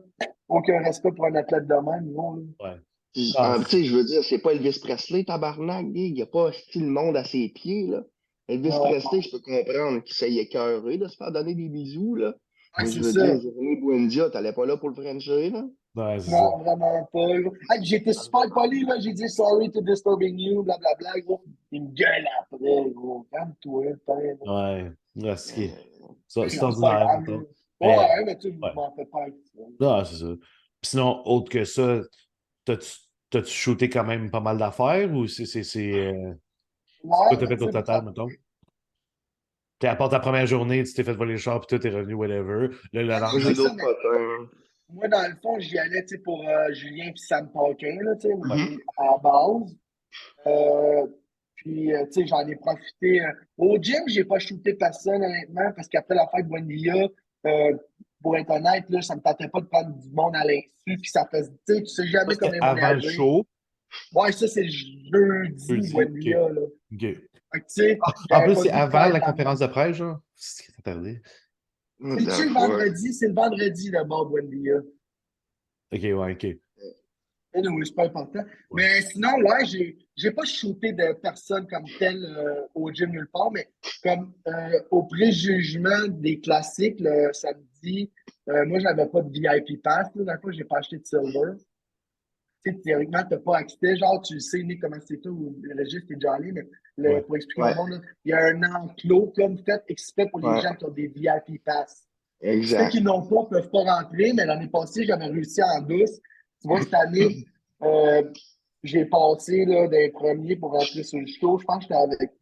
aucun respect pour un athlète de même, gros. Là. Ouais. Puis, Ah, tu sais, je veux dire, c'est pas Elvis Presley, tabarnak. Il n'y a pas si le monde à ses pieds, là. Elvis Non, Presley, je peux comprendre qu'il s'est écœuré de se faire donner des bisous, là. ouais, Mais je c'est veux ça. dire, Jérémy Buendia, t'allais pas là pour le Frencher, là? ouais, c'est ça. Non, vraiment pas. Là. Hey, j'étais super poli, là. J'ai dit sorry to disturbing you, blablabla, gros. Il me gueule après, gros. Calme-toi, putain. Ouais. Ouais, Mais c'est non, c'est pas ordinaire, grave. mettons. Mais, Ouais, mais tu ouais. m'en fais pas avec ça. Non, c'est ça. Puis sinon, autre que ça, t'as-tu t'as-tu shooté quand même pas mal d'affaires ou c'est quoi Ouais, t'as mais fait tu au sais, total, mettons? T'es à part ta première journée, tu t'es fait voler le char, puis tout, t'es revenu, whatever. Là, le non, non, Moi, c'est j'ai lendemain, ça, d'autres mais potins. moi, dans le fond, j'y allais, tu sais, pour Julien puis Sam Paquin, là, tu sais, ouais. Mhm. à la base. Euh, puis, tu sais, j'en ai profité. Au gym, j'ai pas shooté personne, honnêtement, parce qu'après la fête Buendia, euh, pour être honnête, là, ça me tentait pas de prendre du monde à l'insu, puis ça fait, tu sais Ça, jamais c'était comment ils vont avant le réagir. show. Ouais, ça, c'est jeudi, Jeudi. OK. Buendia, là. OK. Fait que, tu sais, En j'avais plus, pas c'est le goût de avant faire de la la conférence merde. de presse, genre. C'est qui tardé. What the C'est-tu le fuck? vendredi? C'est le vendredi, d'abord, Buendia. OK, ouais, OK. Anyway, c'est pas important. Ouais. Mais sinon, ouais, j'ai pas shooté de personne comme telle au gym nulle part, mais comme au préjugement des classiques, le samedi, moi, j'avais pas de VIP pass. Là, dans fois, j'ai pas acheté de silver. Tu sais, théoriquement, t'as pas accès. Genre, tu sais, Nick, comment c'est tout, le registre est déjà allé, mais Ouais. pour expliquer au Ouais, monde, là, il y a un enclos comme fait exprès pour les ouais, gens qui ont des VIP pass. Ceux exact. qui n'ont pas ne peuvent pas rentrer, mais l'année passée, j'avais réussi en douce. Tu vois, cette année, euh, j'ai passé là, des premiers pour rentrer sur le show. Je pense que j'étais avec.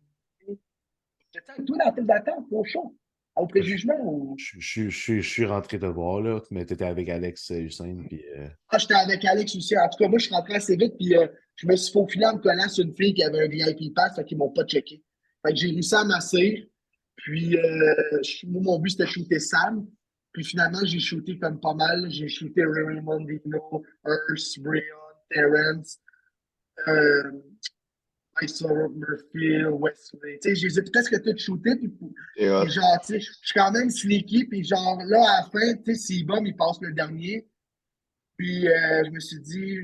J'étais avec toi dans la tête d'attente au show. Au préjugement ou. Je suis rentré te voir, là, mais t'étais avec Alex Hussein, puis... Ah, j'étais avec Alex aussi. En tout cas, moi, je suis rentré assez vite, puis je me suis faufilé en me collant sur une fille qui avait un VIP pass, fait qu'ils m'ont pas checké. Fait que j'ai réussi à masser, puis moi, mon but, c'était de shooter Sam. Puis finalement, j'ai shooté comme pas mal. J'ai shooté Raymond Dino, Urs, Brian, Terrence, euh, Isaac Murphy, Wesley. Tu sais, je les ai presque tous shootés, Et, puis genre, tu sais, je suis quand même sneaky, puis genre, là, à la fin, tu sais, s'il bombe, il passe le dernier. Puis je me suis dit,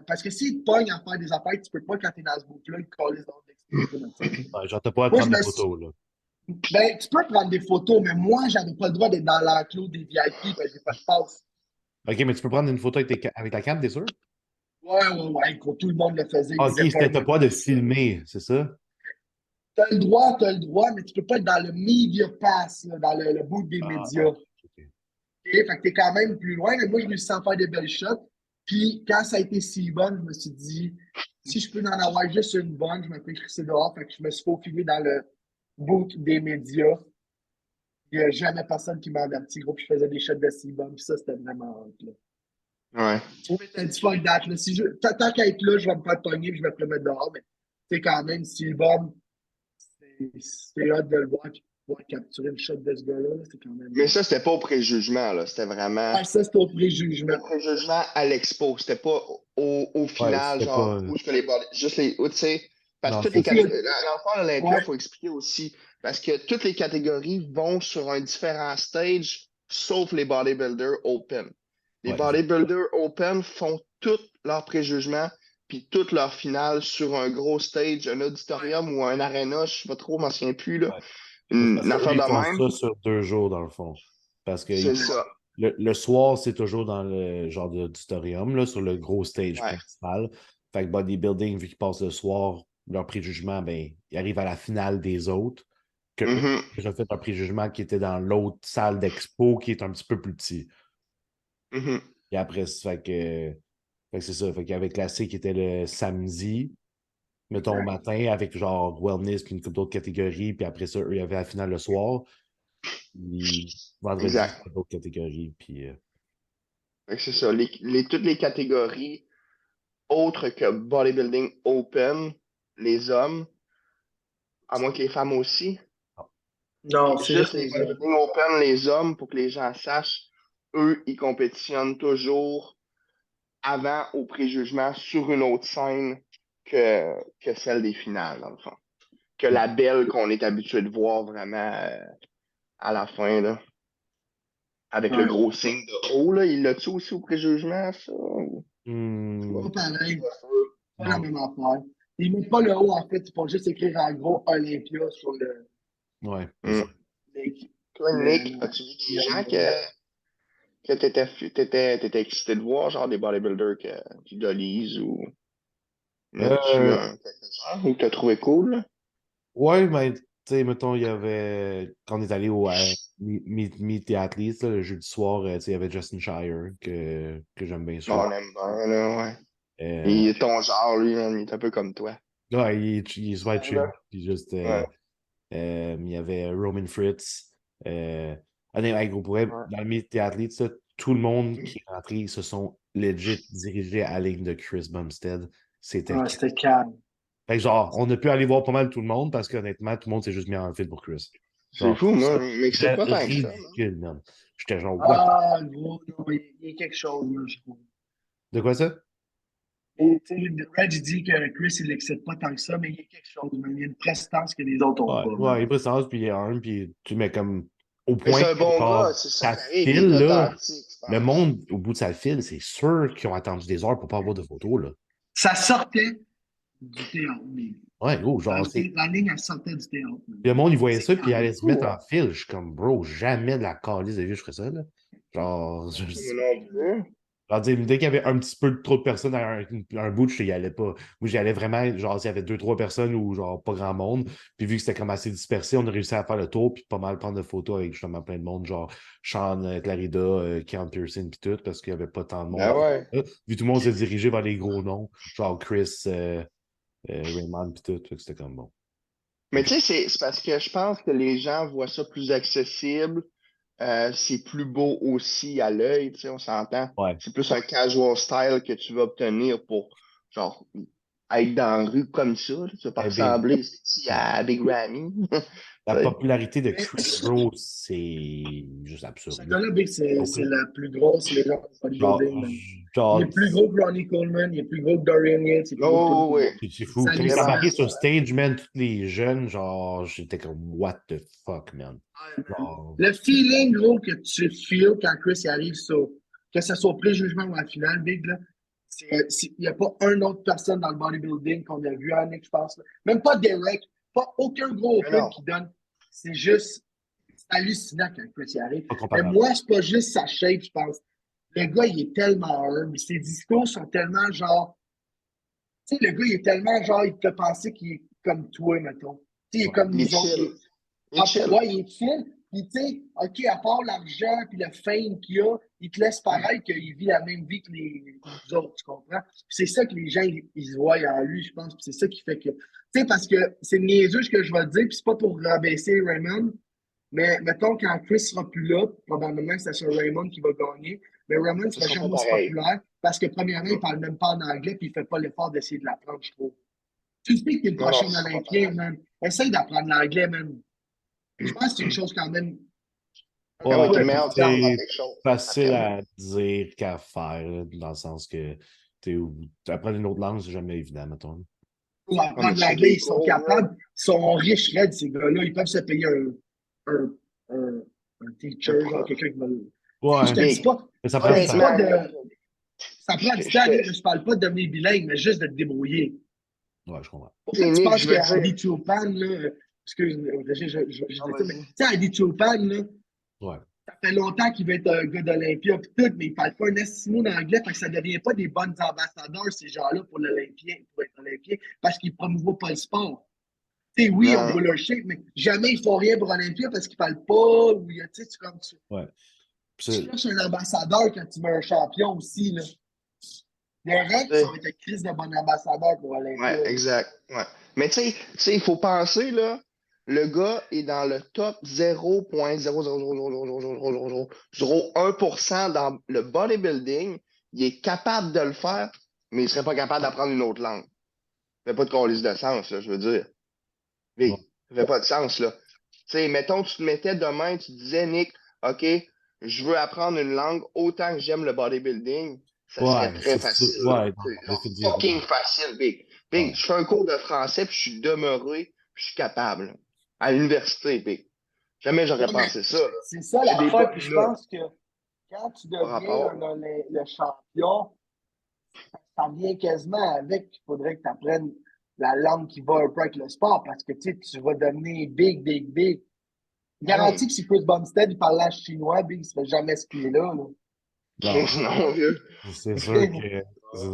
parce que s'il te pogne à faire des affaires, tu peux pas, quand t'es dans ce bout-là, il te colle les ordres d'exploser. Ouais, genre, t'as pas à Moi, je prendre me des suis. photos, là. Ben, tu peux prendre des photos, mais moi, j'avais pas le droit d'être dans l'enclos des VIP parce que j'ai pas de passe. OK, mais tu peux prendre une photo avec ta cam, t'es sûr? Ouais, quand tout le monde le faisait, ils Ah, OK, disaient pas un t'as mot de pas de plus. filmer, c'est ça? T'as le droit, mais tu peux pas être dans le media pass, là, dans le bout des Ah, médias. OK. OK? Fait que t'es quand même plus loin. Mais moi, je réussis à faire des belles shots. Puis quand ça a été si bon, je me suis dit, si je peux en avoir juste une bonne, je me fais crisser dehors. Fait que je me suis faufilé dans le boot des médias. Il n'y a jamais personne qui m'a averti, gros, puis je faisais des shots de si bon. Puis ça, c'était vraiment hot, là. ouais. Oui, t'as dit fuck that, là. Tant qu'à être là, je vais me faire pogner, puis je vais te le mettre dehors. Mais tu sais, quand même, si bon, c'est hot de le voir, puis de pouvoir capturer une shot de ce gars-là, là, c'est quand même. Mais ça, c'était pas au préjugement, là. C'était vraiment Ouais, ça, c'est au préjugement. le préjugement à l'expo. C'était pas au Ouais, final, c'était genre, pas... où est-ce que les body... Juste les. Tu sais, parce Non, que toutes c'est les ça. catégories. Dans le fond, à l'Olympia, il Ouais, faut expliquer aussi. Parce que toutes les catégories vont sur un différent stage, sauf les bodybuilders open. Les Ouais, bodybuilders open font tous leurs préjugements puis toutes leurs finales sur un gros stage, un auditorium ou un arena, je sais pas trop, je m'en souviens plus, là. ouais. C'est parce Une qu'eux, affaire ils de font même. ça sur 2 jours, dans le fond. Parce que C'est ça. le soir, c'est toujours dans le genre d'auditorium, là, sur le gros stage Ouais. principal. Fait que bodybuilding, vu qu'ils passent le soir, leur préjugement, ben, ils arrivent à la finale des autres. Que eux, Mhm. ils ont fait un préjugement qui était dans l'autre salle d'expo, qui est un petit peu plus petit. Mhm. Et après, fait que c'est ça. Fait qu'il y avait Classique qui était le samedi, mettons au exact. matin, avec genre Wellness puis une couple d'autres catégories. Puis après ça, eux, il y avait la finale le soir. Puis vendredi, Exact. c'était d'autres catégories. Puis Fait que c'est ça. Toutes les catégories autres que bodybuilding open, les hommes, à moins que les femmes aussi, Non, c'est juste juste les les hommes. bodybuilding open, les hommes, pour que les gens sachent, eux, ils compétitionnent toujours avant au préjugement sur une autre scène que celle des finales, dans le fond. Que la belle qu'on est habitué de voir vraiment à la fin, là. Avec le Ouais. gros signe de haut, là. Il l'a-tu aussi au préjugement, ça? hmm, Pas pareil, pas la non. même affaire. Ils mettent pas le haut, en fait, ils font juste écrire en gros Olympia sur le. Ouais, c'est Hmm. ça. Toi, Nick, le- as-tu vu des gens que t'étais excité de voir, genre des bodybuilders qui idolisent ou n'as-tu Euh, quelques-uns ou t'as trouvé cool? Là? ouais, mais tu sais, mettons, il y avait. Quand on est allé au Meet the Athletes, là, le jeudi soir, tu sais, il y avait Justin Shire que j'aime bien Bon, sûr. on aime bien, là, ouais. Euh, Il est ton genre, lui, man, il est un peu comme toi. ouais, il est super Ouais, là. chill. Puis juste, Ouais. il y avait Roman Fritz. Euh, Honnêtement, gros, pour vrai, Ouais. dans le Meet the Athletes, là, tout le monde qui est rentré se sont legit dirigés à la ligne de Chris Bumstead. C'était Ah, c'était calme. Fait que genre, on a pu aller voir pas mal tout le monde parce qu'honnêtement, tout le monde s'est juste mis en fil pour Chris. C'est Genre, je fou, trouve ça moi, mais c'est pas tant que ça, man. ridicule, man. J'étais genre, what? Ah, gros, non, il y a quelque chose, là, je trouve. De quoi ça? Et, tu sais, Reg dit que Chris, il l'excite pas tant que ça, mais il y a quelque chose, man. Il y a une prestance que les autres ont Ouais, pas, man. ouais, il est présence, puis il est un, puis tu mets comme au Mais point c'est un que bon gars, genre, c'est ça ça qui arrive, il est file, là. authentique, je Le pense. monde au bout de sa file, c'est sûr qu'ils ont attendu des heures pour pas avoir de photos, là. Ça sortait du théâtre, mais Ouais, gros, genre, c'est. la ligne, elle sortait du théâtre, man. Puis le monde, il voyait C'est ça, puis il quand allait même se mettre fou, en hein? file. Je suis comme, bro, jamais de la calice de vie, je ferais ça, là. Genre, Moi non plus. Alors, dès qu'il y avait un petit peu trop de personnes à un bout, je n'y allais pas. Moi, j'y allais vraiment, genre, s'il y avait 2, 3 personnes ou genre pas grand monde. Puis vu que c'était comme assez dispersé, on a réussi à faire le tour, puis pas mal prendre de photos avec justement plein de monde, genre Sean, Clarida, Kean Pearson, puis tout, parce qu'il n'y avait pas tant de monde. Ben ouais. Vu tout le monde s'est dirigé vers les gros noms, genre Chris, Raymond, puis tout, fait que c'était comme bon. Mais tu sais, c'est parce que je pense que les gens voient ça plus accessible. C'est plus beau aussi à l'œil, tu sais, on s'entend. Ouais. C'est plus un casual style que tu vas obtenir pour, genre, être dans la rue comme ça. Là. Tu vas pas Eh bien, ressembler à Big Ramy. la Tu sais. popularité de Mais Chris, bro, c'est juste ce absurde. Là. gars-là, Big, c'est la plus grosse légende du Genre, bodybuilding, man. Il est genre, plus gros que Ronnie Coleman, il est plus gros que Dorian Yates, il est plus gros que tout Oh, le monde. oui. c'est fou. C'est Quand il s'est Vraiment. hallucinant, embarqué ça. sur stage, man, tous les jeunes, genre, j'étais comme, what the fuck, man. Genre, Le feeling, gros, que tu feels quand Chris arrive sur, que ce soit au pré-jugement ou à la finale, Big, là, il n'y a pas une autre personne dans le bodybuilding qu'on a vu, Annick, je pense. Là. Même pas Derek, pas aucun gros Mais open non. qui donne. C'est juste hallucinant quand Chris y arrive. pas Mais comparable. moi, c'est pas juste sa shape, je pense. Le gars, il est tellement humble. Ses discours sont tellement genre. Tu sais, le gars, il est tellement genre, il te fait penser qu'il est comme toi, mettons. Tu sais, il est Ouais. comme Il est nous autres. chill. Il est chill. Ouais, il est chill. Puis, tu sais, OK, à part l'argent puis le fame qu'il a, il te laisse pareil qu'il vit la même vie que les autres, tu comprends? Puis c'est ça que les gens, ils se voient en lui, je pense. Puis c'est ça qui fait que. Tu sais, parce que c'est niaiseux ce que je vais te dire, puis c'est pas pour rabaisser Raymond, mais mettons, quand Chris sera plus là, probablement que c'est Raymond qui va gagner, mais Raymond ne Ce sera sera jamais pas aussi pareil. populaire parce que, premièrement, il Non, ne parle même pas en anglais puis il ne fait pas l'effort d'essayer de l'apprendre, je trouve. Tu sais que tu es le non, non, prochain ce sera pas Olympien, pareil. man. Essaye d'apprendre l'anglais, man. Je pense que c'est une chose quand même un Ah oui, Ouais, peu t'es le puis meilleur du monde importante. dans c'est quelque chose. facile Apprenne. à dire qu'à faire, là, dans le sens que apprendre une autre langue, c'est jamais évident, mettons. Pour Ah, mais apprendre tu suis l'anglais, des ils sont cours, là. capables. Ils sont riches, Red, ces gars-là. Ils peuvent se payer un, un, un Un teacher, genre prof. quelqu'un qui va. Je Ouais, te dis Big. pas. mais ça Je prend te du dis temps. pas Honnêtement, là, de. Ça prend du temps, Nick, mais je parle pas de devenir bilingue, mais juste de te débrouiller. Ouais, je comprends. Pourquoi c'est tu Nick, penses je que veux dire. Adi Choupan, là, excuse, je Ah, dis ça, mais tu vas-y. sais, Adi Choupan, là, Ouais. ça fait longtemps qu'il veut être un gars d'Olympia pis tout, mais il parle pas un estimo d'anglais, fait que ça devient pas des bons ambassadeurs, ces gens-là, pour l'Olympien, pour être Olympien, parce qu'ils promouvoient pas le sport. Tu sais, oui, on Non. voit leur shape, mais jamais ils font rien pour Olympia parce qu'ils parlent pas, ou tu sais, Ouais. tu Puis cherches un ambassadeur quand tu veux un champion aussi, là. Les règles, ça C'est- va être un crise de bon ambassadeur pour Olympia, Ouais, là. exact. Ouais. Mais il faut penser, là, le gars est dans le top 0,000000001% dans le bodybuilding. Il est capable de le faire, mais il serait pas capable d'apprendre une autre langue. Ça fait pas de coalition de sens, là, je veux dire. ouais. Oui, ça fait pas de sens, là. Tu sais, mettons, tu te mettais demain, tu te disais, Nick, OK, je veux apprendre une langue autant que j'aime le bodybuilding, ça serait Ouais, très c'est ça. facile, là. Ouais, Tu non, sais, non, genre, définitivement. fucking facile, Big. Big, Ouais. je fais un cours de français, puis je suis demeuré, puis je suis capable, là. À l'université, Big. Jamais j'aurais Ouais, mais pensé ça, là. c'est ça J'ai des l'affaire, puis bonnes je notes pense que quand tu par deviens rapport. le champion, ça vient quasiment avec qu'il faudrait que tu apprennes la langue qui va un peu avec le sport parce que tu vas devenir big, big, big. Ben Garanti oui. que si Chris Bumstead il parlait en chinois, big, il ne serait jamais ce pied-là. Là. Non, Non, vieux. c'est sûr que non. C'est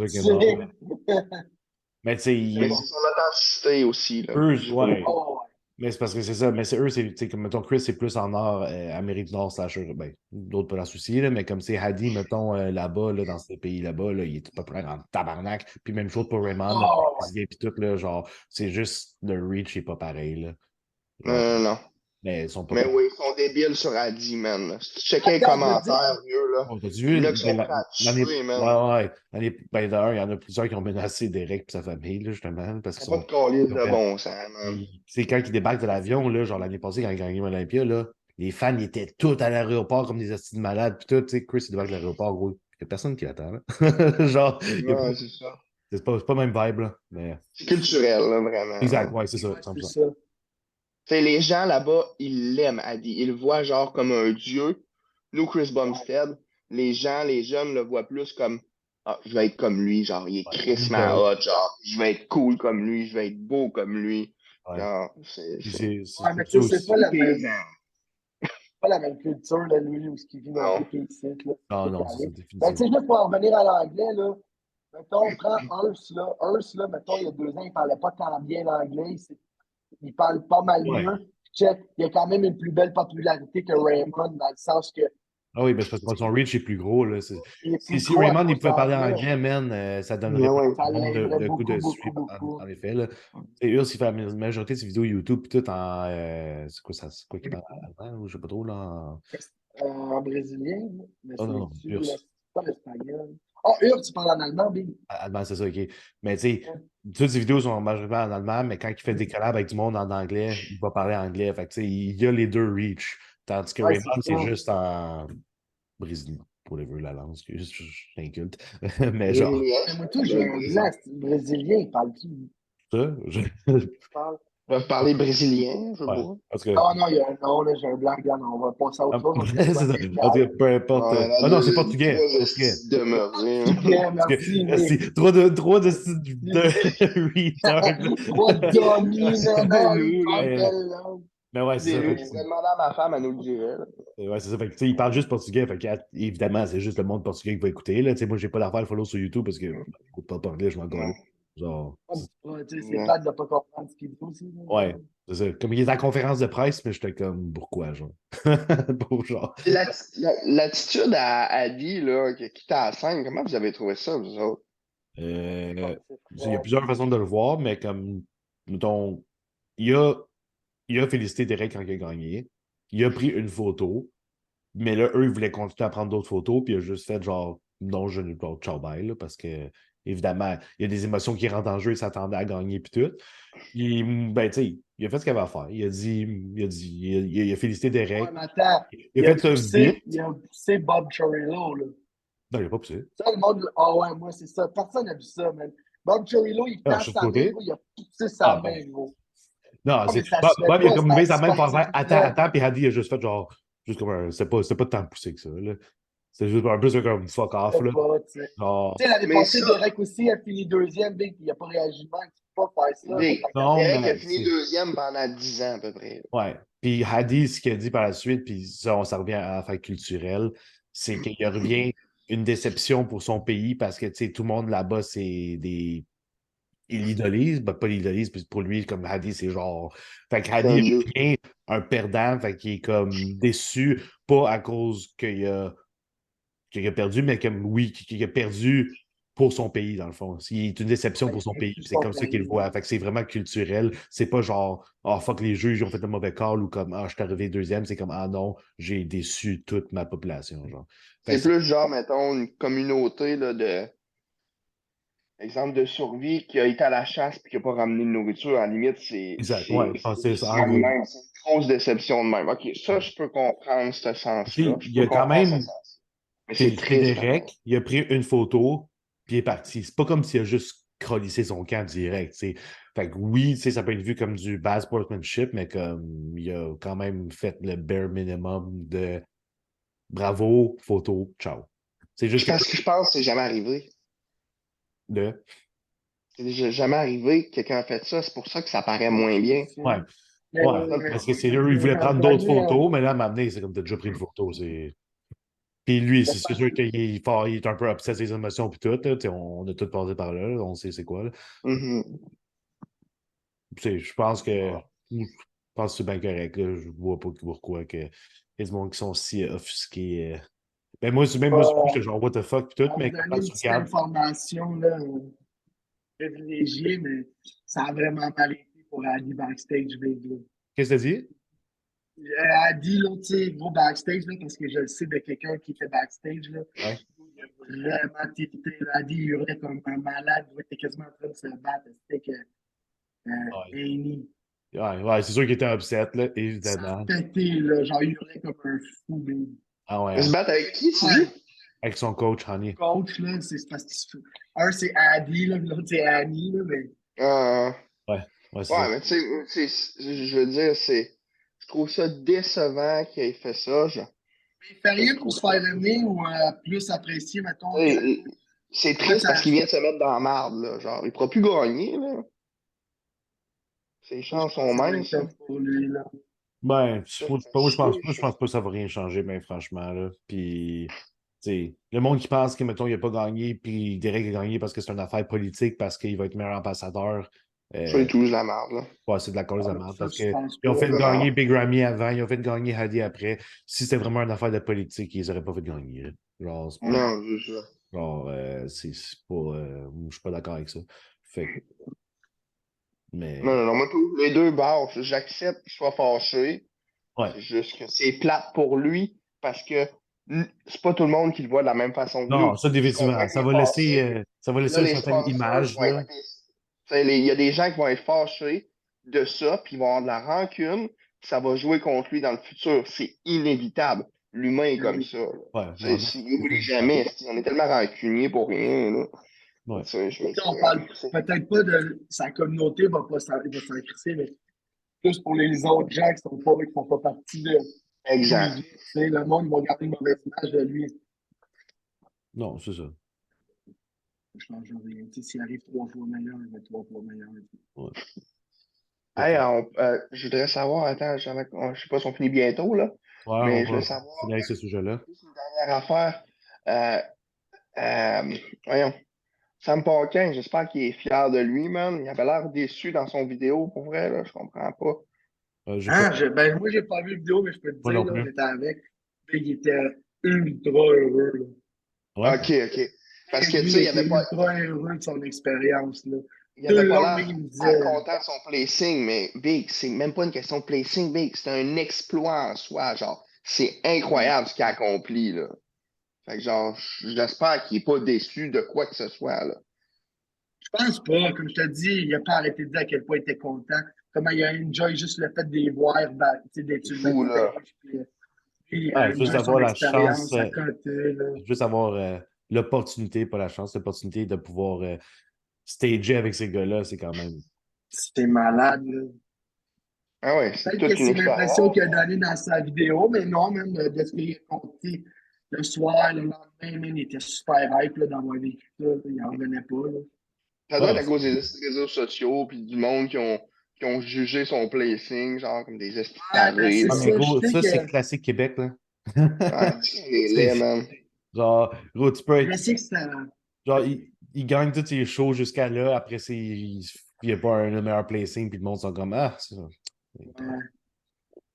Mais tu sais, Mais c'est son authenticité aussi, là. eux, Je veux. ouais. oh, ouais. Mais c'est parce que c'est ça. Mais c'est eux, c'est, tu sais, comme mettons, Chris, c'est plus en Nord, Amérique du Nord, slash, ben, d'autres places aussi, là, mais comme c'est Hadi, mettons, là-bas, là, dans ces pays là-bas, là, il est populaire en tabarnak. Puis même chose pour Raymond, avec Oh, ouais. Xavier, puis tout, là, genre, c'est juste le reach est pas pareil, là. Non, Genre, non, non. mais ils sont pas Mais pires. oui, ils sont débiles sur Adi, man. Si tu checkais les Attends, je veux te dire, commentaires, vieux, là, Oh, t'as-tu il y en vu, a qui sont ben, prêts à l'année, tuer, man. ouais, ouais, ben, d'ailleurs, il y en a plusieurs qui ont menacé Derek et sa famille, là, justement, parce qu'ils T'as pas sont, de calice ils ont de fait, bon sens, man. c'est quand ils débarquent de l'avion, là, genre l'année passée, quand ils ont gagné l'Olympia, là, les fans ils étaient tous à l'aéroport comme des hosties de malades, puis tout, tu sais, Chris, il débarque de l'aéroport, gros, il n'y a personne qui l'attend, là. Genre, Ouais, c'est ça. c'est pas le même vibe, là, mais, C'est culturel, là, vraiment, exact, là. ouais, c'est ça, ouais, c'est 100%. ça. Tu sais, les gens là-bas, ils l'aiment, Adi. Ils le voient genre comme un dieu. Nous, Chris Bumstead, les gens, les jeunes le voient plus comme ah, je vais être comme lui, genre, il est Ouais, un Chris idole, hot, genre, je vais être cool comme lui, je vais être beau comme lui. ouais. Genre, c'est Puis c'est- c'est Ouais, mais pour tu ça sais, c'est aussi. pas les la même, paysans. pas la même culture, là, lui, où ce qu'il vit non Non. plus qu'ici, là. Non, C'est non, c'est ça, carré. Ben, tu sais, définitivement. juste pour en revenir à l'anglais, là, mettons, prends Urs, là, mettons, il y a 2 ans, il parlait pas tant bien l'anglais, il parle pas mal Ouais, mieux. Check, il a quand même une plus belle popularité que Raymond, dans le sens que Ah oui, mais c'est parce que son reach est plus gros. Là. Il est plus Si gros à Raymond il cause pouvait parler d'anglais. anglais, man, ça donnerait Mais ouais. Ça le nombre l'aiderait de coups beaucoup, de beaucoup, suivre, beaucoup. en effet. Là. Et Urs, il fait la majorité de ses vidéos YouTube, puis tout en. C'est quoi ça? C'est quoi qu'il parle allemand ou je sais pas trop, là? En brésilien, mais Oh non, non, c'est Urs. pas l'espagnol. Oh, Ur, tu parles en allemand, Big. Allemand, c'est ça, OK. Mais tu sais, toutes ses vidéos sont majoritairement en allemand, mais quand il fait des collabs avec du monde en anglais, il va parler anglais. Fait que tu sais, il y a les deux reach. Tandis que Ouais, c'est Raymond, c'est ça. juste en brésilien. Pour les vœux, la langue, je inculte. Mais genre, Brésilien. Mais moi, tout, j'ai un blanc, c'est brésilien, il parle qui? ça, Je parle. On va parler brésilien, je ouais. vois. Parce que Non, non, il y a un nom, là, j'ai un blanc, regarde, on va passer à autre chose, on va c'est dire ça. quoi, En tout cas, peu importe. Ouais, là, Ah non, c'est portugais. trois Portugais. estis demeurés. Bien, Parce merci, que, mais trop de retard. trois dummies, man, C'est ah, il nous, là. parle quelle langue? Mais ouais, c'est ça. Je vais demander à ma femme, elle nous le dirait. Là. Ouais, c'est ça. Fait que, tu sais, il parle juste portugais. Fait que, évidemment, c'est juste le monde portugais qui va écouter. Là. Tu sais, moi, j'ai pas d'affaire à follow sur YouTube parce que j'écoute pas anglais, je m'en Ouais. gale. Genre, Ouais, tu sais, c'est Ouais. plate de pas comprendre ce qu'il dit aussi. ouais, c'est ça. Comme il est en conférence de presse, mais j'étais comme, pourquoi, genre? Pour genre. L'attitude à Adi, là, qui a quitté la scène, comment vous avez trouvé ça, vous autres? Euh, C'est il y a froid. plusieurs façons de le voir, mais comme, mettons, il a, il a félicité Derek quand il a gagné. Il a pris une photo, mais là, eux, ils voulaient continuer à prendre d'autres photos, puis il a juste fait genre, non, je ne pas, ciao, bye, là, parce que, évidemment, il y a des émotions qui rentrent en jeu, il s'attendait à gagner, puis tout. Puis, ben, tu sais, il a fait ce qu'il avait à faire. Il a félicité Ouais, Derek. mais attends, Il a fait ça vite. il a poussé Bob Chorillo, là. Non, il n'a pas poussé. Ça, le monde, ah ouais, moi, c'est ça. Personne n'a vu ça, man. Bob Chorillo, il Alors, je place suis de sa main, côté. gros, il a poussé sa Ah, bon. main, gros. Non, Non, mais c'est. ça Bob, se fait Bob, il a pas, comme levé sa c'est main pour sportif, faire attends, puis Hadi a juste fait genre, juste comme un. C'est pas tant poussé que ça, là. C'est juste un peu comme fuck off, là. pas, tu sais. Genre, Tu sais, l'année Mais passée, ça, Derek aussi a fini deuxième, Big, puis il n'a pas réagi mal. Tu peux pas faire ça dans Vic, ta non, carrière. Derek a mais. fini deuxième pendant 10 ans à peu près. Ouais. Puis Hadi, ce qu'il a dit par la suite, puis ça revient à l'affaire culturelle, c'est qu'il revient une déception pour son pays parce que, tu sais, tout le monde là-bas, c'est des. Il l'idolise, ben pas l'idolise, puis pour lui, comme Hadi, c'est genre. Fait que C'est un Hadi dieu. revient un perdant, fait qu'il est comme déçu, pas à cause qu'il a perdu, mais comme oui, qu'il a perdu pour son pays, dans le fond. Il est une déception Ouais, pour il son a pays. plus C'est son comme ça qu'il le pays. voit. Fait que c'est vraiment culturel. C'est pas genre oh fuck les juges, ils ont fait un mauvais call ou comme ah, je suis arrivé deuxième. C'est comme ah non, j'ai déçu toute ma population. Genre. Fait C'est que c'est plus genre, mettons, une communauté là, de exemple de survie qui a été à la chasse et qui n'a pas ramené de nourriture. À la limite, exact. Ouais, je pense que c'est ça. En déception de gros. même. C'est une grosse déception de même. OK, ça, je peux comprendre ce Tu sens-là. sais, Je il peux a quand comprendre ce même sens. Mais c'est félicité triste, par exemple. Derek, il a pris une photo, puis il est parti. C'est pas comme s'il a juste crolissé son camp direct. T'sais. Fait que oui, t'sais, ça peut être vu comme du bad sportsmanship, mais comme il a quand même fait le bare minimum de bravo, photo, ciao. C'est juste que Parce que je pense que c'est jamais arrivé. de. C'est jamais arrivé que quelqu'un a fait ça. C'est pour ça que ça paraît moins bien. Ouais. Mais, Ouais. Parce que c'est eux, ils voulaient prendre d'autres photos, mais là, à m'amener, c'est comme t'as déjà pris une photo. Puis lui, c'est sûr qu'il est fort, il est un peu upset ses émotions puis tout. Là, on a tout passé par là, on sait c'est quoi. Là. Mhm. Je pense que c'est bien correct. Là. Je vois pas pourquoi que, il y a des gens qui sont si offusqués. Ben moi, moi, euh, je genre what the fuck pis tout, on va mais vous donner quand une tu petite regardes. information là, privilégiée, mais ça a vraiment mal été pour Ali backstage, Big. Là. Qu'est-ce que tu dis? Adi, là, tu sais, gros backstage, là, parce que je le sais de quelqu'un qui était backstage, là. Ouais. Il a vraiment tété. Adi, il hurlait comme un malade, il était quasiment en train de se battre. C'était que Ouais, Annie, ouais, c'est sûr qu'il était upset, là, ça évidemment. pétait, là, genre, il hurlait comme un fou, mais Ah ouais, Mais se hein. battre avec qui, tu ouais, dis? Avec son coach, Honey. coach, là, c'est parce qu'il se fait. Un, c'est Adi, là, l'autre, c'est Annie, là, mais. Euh, Ouais, ouais, c'est ça. ouais, mais tu sais, je veux dire, je trouve ça décevant qu'il ait fait ça. Il fait Je rien pour trouve se ça. faire aimer ou plus apprécier, mettons. Tu sais, c'est Ouais, triste ça, parce qu'il vient de se mettre dans la marde, là. Genre, il ne pourra plus gagner, là. Ses moi, je chances pense sont que ça va être minces, là. tough pour lui, là. Ben, Ça, moi, je pense pas que ça va rien changer, ben, franchement, là. Puis, tu sais, le monde qui pense que, mettons, il a pas gagné, puis Derek a gagné parce que c'est une affaire politique, parce qu'il va être meilleur ambassadeur, C'est tout, la merde, là. Ouais, c'est de la cause de Ah, merde ça, parce je que pense ils ont pas. fait Non. gagner Big Ramy avant, ils ont fait gagner Hadi après. Si c'était vraiment une affaire de politique, ils n'auraient pas fait gagner, là. Genre, c'est pas. Non, c'est ça. Genre, c'est pas. Je suis pas d'accord avec ça. Fait que- Non, mais. non, non, moi, tout, les deux bords, j'accepte qu'il soit fâché. Ouais. C'est juste que c'est plate pour lui parce que c'est pas tout le monde qui le voit de la même façon que Non, lui. ça, Je comprends définitivement. qu'il est fâché. Ça va laisser Là, une les certaine sponsors image, vont être là. il y a des gens qui vont être fâchés de ça, puis ils vont avoir de la rancune, puis ça va jouer contre lui dans le futur. C'est inévitable. L'humain est comme ça, là. Ouais, non, Il oublie définitivement. jamais. On est tellement rancunier pour rien, là. Ouais. Tu sais, On parle peut-être pas de sa communauté, va s'en crisser, mais plus pour les autres gens qui font pas partie de d'où il Exact. vient. Tu sais, le monde va garder une mauvaise image de lui. Non, c'est ça. Ça change rien. Tu sais, s'il arrive 3 fois meilleur, il va être 3 fois meilleur. Ouais. Hey, je voudrais savoir, attends, je sais pas si on finit bientôt, là, Ouais, on mais je va veux savoir, finir avec ce sujet-là. juste une dernière affaire. Euh, voyons, Sam Paquin, j'espère qu'il est fier de lui, man. Il avait l'air déçu dans son vidéo, pour vrai, là, je comprends pas. J'ai pas. Ben, moi, j'ai pas vu la vidéo, mais je peux te Moi dire, non là, plus. j'étais avec. Puis il était ultra heureux. Là. Ouais. Ok. Parce que, tu Lui, il sais, était ultra heureux de son expérience. Là. il Tout avait le pas long, mais l'air il me disait. content de son placing, mais Big, c'est même pas une question de placing, Big, c'est un exploit en soi, genre, c'est incroyable ce qu'il a accompli, là. Fait que, genre, j'espère qu'il est pas déçu de quoi que ce soit, là. Je pense pas, comme je te dis, il n'a pas arrêté de dire à quel point il était content. Comment il a enjoy juste le fait de les voir, ben, tu sais, d'être C'est sur le fou, là. stage, puis Ouais, juste enjoy son d'avoir la chance, expérience à côté. Là. juste avoir l'opportunité, pas la chance, l'opportunité de pouvoir stager avec ces gars-là, c'est quand même. C'était malade. Là. Ah ouais, c'est Peut-être que toute une c'est l'impression expérience. qu'il a donnée dans sa vidéo, mais non, même de ce qu'il a compté le soir, le lendemain, même, il était super hype là, d'avoir vécu ça. Là. Il n'en revenait pas. Là. Ça doit être Ouais, à cause des réseaux sociaux puis du monde qui ont jugé son placing, genre comme des esprits Ouais, ben c'est tarés, là. mais ça. Je gros, sais ça, c'est que, classique Québec, là. Ouais, c'est C'est laid, man. genre, gros, tu peux je être. sais que c'était. Genre, il gagne tous ses shows jusqu'à là. Après, il n'y a pas un meilleur placing, puis le monde sont comme Ah, c'est ça. Ouais.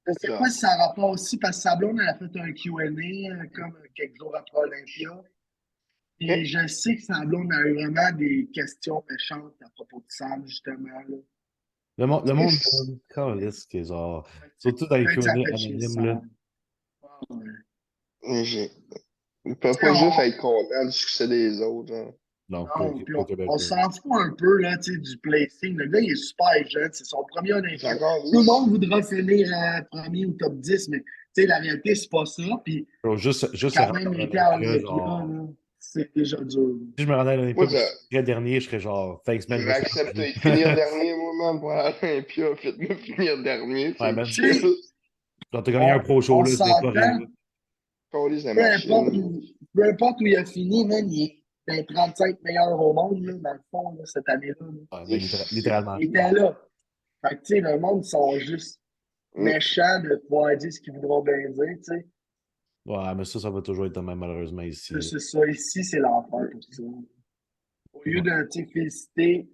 Je sais Ça. pas si ça a rapport aussi, parce que Sablon elle a fait un Q&A comme quelques jours après Olympia. Et Ok. je sais que Sablon a eu vraiment des questions méchantes à propos de Sam, justement. Là. Le monde, Chris. calisse que genre, surtout dans les Peut-être que ça Q&A fait chier anonymes, là. Sam. Ouais. J'ai- Ils peuvent Tu sais, pas juste être contents du succès des autres, genre. Non, non, puis pas Québec, on là. s'en fout un peu là, tu sais, du placing. Le gars, il est super jeune, c'est son premier C'est Olympia. encore Tout le lisse. monde voudra finir premier ou top 10, mais tu sais, la réalité, c'est pas ça. Puis Bro, juste se quand rendre même à été à l'Olympia, Olympia, genre. là, c'est déjà dur. Si je me rendais à l'Olympia Moi, pour le dernier, je serais genre, thanks, man, je me j'aurais suis rendu. accepté de finir dernier, moi, man, pour l'Olympia, faites-moi finir dernier, Ouais, c'est man. Tu sais, chill. Genre, t'as gagné un pro show, on là, c'est pas rien, s'entend, là. Police de peu importe, machine. peu importe où il a fini, même, il est dans les 35 meilleurs au monde, là, dans le fond, là, cette année-là. Là. Ouais, ben, Et- littéralement. Il était là. Fait que, tu sais, le monde, ils sont juste Mm. méchants de pouvoir dire ce qu'ils voudront bien dire, tu sais. Ouais, mais ça va toujours être le même, malheureusement, ici, là. C'est ça. Ici, c'est l'enfer pour ça. Au lieu Ouais. de, tu sais, féliciter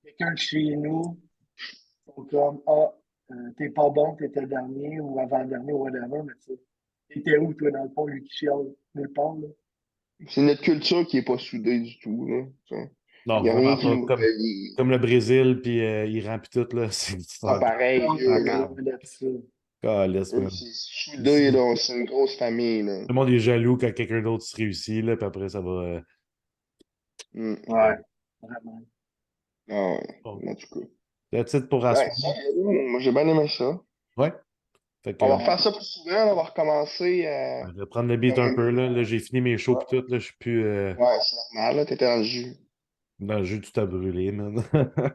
quelqu'un de chez nous, ils sont comme, ah, t'es pas bon, t'étais le dernier ou avant-dernier ou whatever, mais tu sais, t'étais où, toi, dans le fond, lui qui chiale nulle part, là? C'est notre culture qui est pas soudée du tout, là. Il Non, n'y a rien vraiment qui pas. nous Comme, relie. comme le Brésil, puis Iran, puis tout, là. C'est Pas encore. pareil, Non, Ah, là. loin de ça. calisse, man. C'est soudé, Ici, là. C'est une grosse famille, là. le monde est jaloux quand quelqu'un d'autre se réussit, là, puis après, ça va. Mm. Ouais, vraiment. Ah Bon. ouais, en tout cas. That's it pour la Ouais, soirée. ça, moi, j'ai bien aimé ça. Ouais. Fait que, On va refaire ça plus souvent, on va recommencer. je vais prendre le beat un peu, là. Là, j'ai fini mes shows, puis tout, là. Je suis plus Ouais, c'est normal, là, t'étais dans le jus. dans le jus tout à brûler, man. Ouais,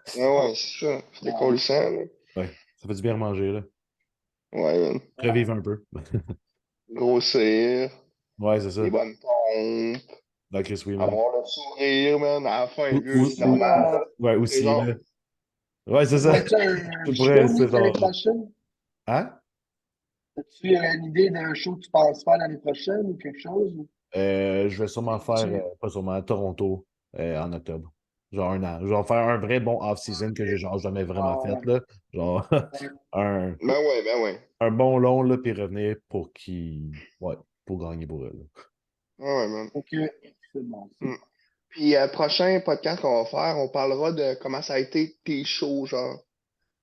c'est ça. C'est Ouais, décollissant, là. Ouais. Ça fait du bien remanger, là. Ouais, man. Revivre un peu. Grossir, Ouais, c'est des ça. bonnes pompes, Dans Chris, oui, man. avoir le sourire, man, à la fin, Ou, vieux, ou, c'est ou- normal, là. ouais, C'est aussi, genre, là. Ouais, c'est ça ça. va-tu un Je pourrais show, rester Nick, l'année genre. prochaine? Hein? As-tu une idée d'un show que tu penses faire l'année prochaine ou quelque chose? Je vais sûrement faire, pas sûrement, à Toronto en octobre. Genre 1 an. Genre faire un vrai bon off-season que j'ai genre jamais vraiment fait, là. Genre un, Ben ouais. un bon long, là, puis revenir pour Ouais, pour gagner pour eux, là. Ouais, man. Ok, c'est bon. Mm. Puis, prochain podcast qu'on va faire, on parlera de comment ça a été tes shows, genre.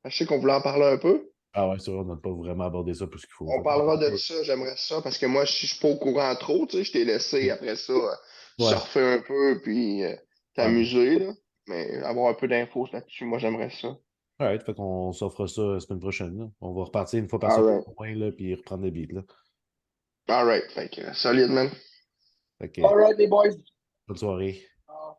Je sais qu'on voulait en parler un peu. Ah ouais, c'est vrai, on n'a pas vraiment abordé ça parce qu'il faut. On parlera de ça, j'aimerais ça, parce que moi, je suis pas au courant trop, tu sais, je t'ai laissé après ça Ouais. surfer un peu, puis Ouais. t'amuser, là. Mais avoir un peu d'infos là-dessus, moi, j'aimerais ça. Alright, fait qu'on s'offre ça la semaine prochaine, là. On va repartir une fois par semaine Alright. au moins, là, puis reprendre des beats, là. Alright, fait que solide, man. Fait que, All right, les boys. bonne soirée. Ciao.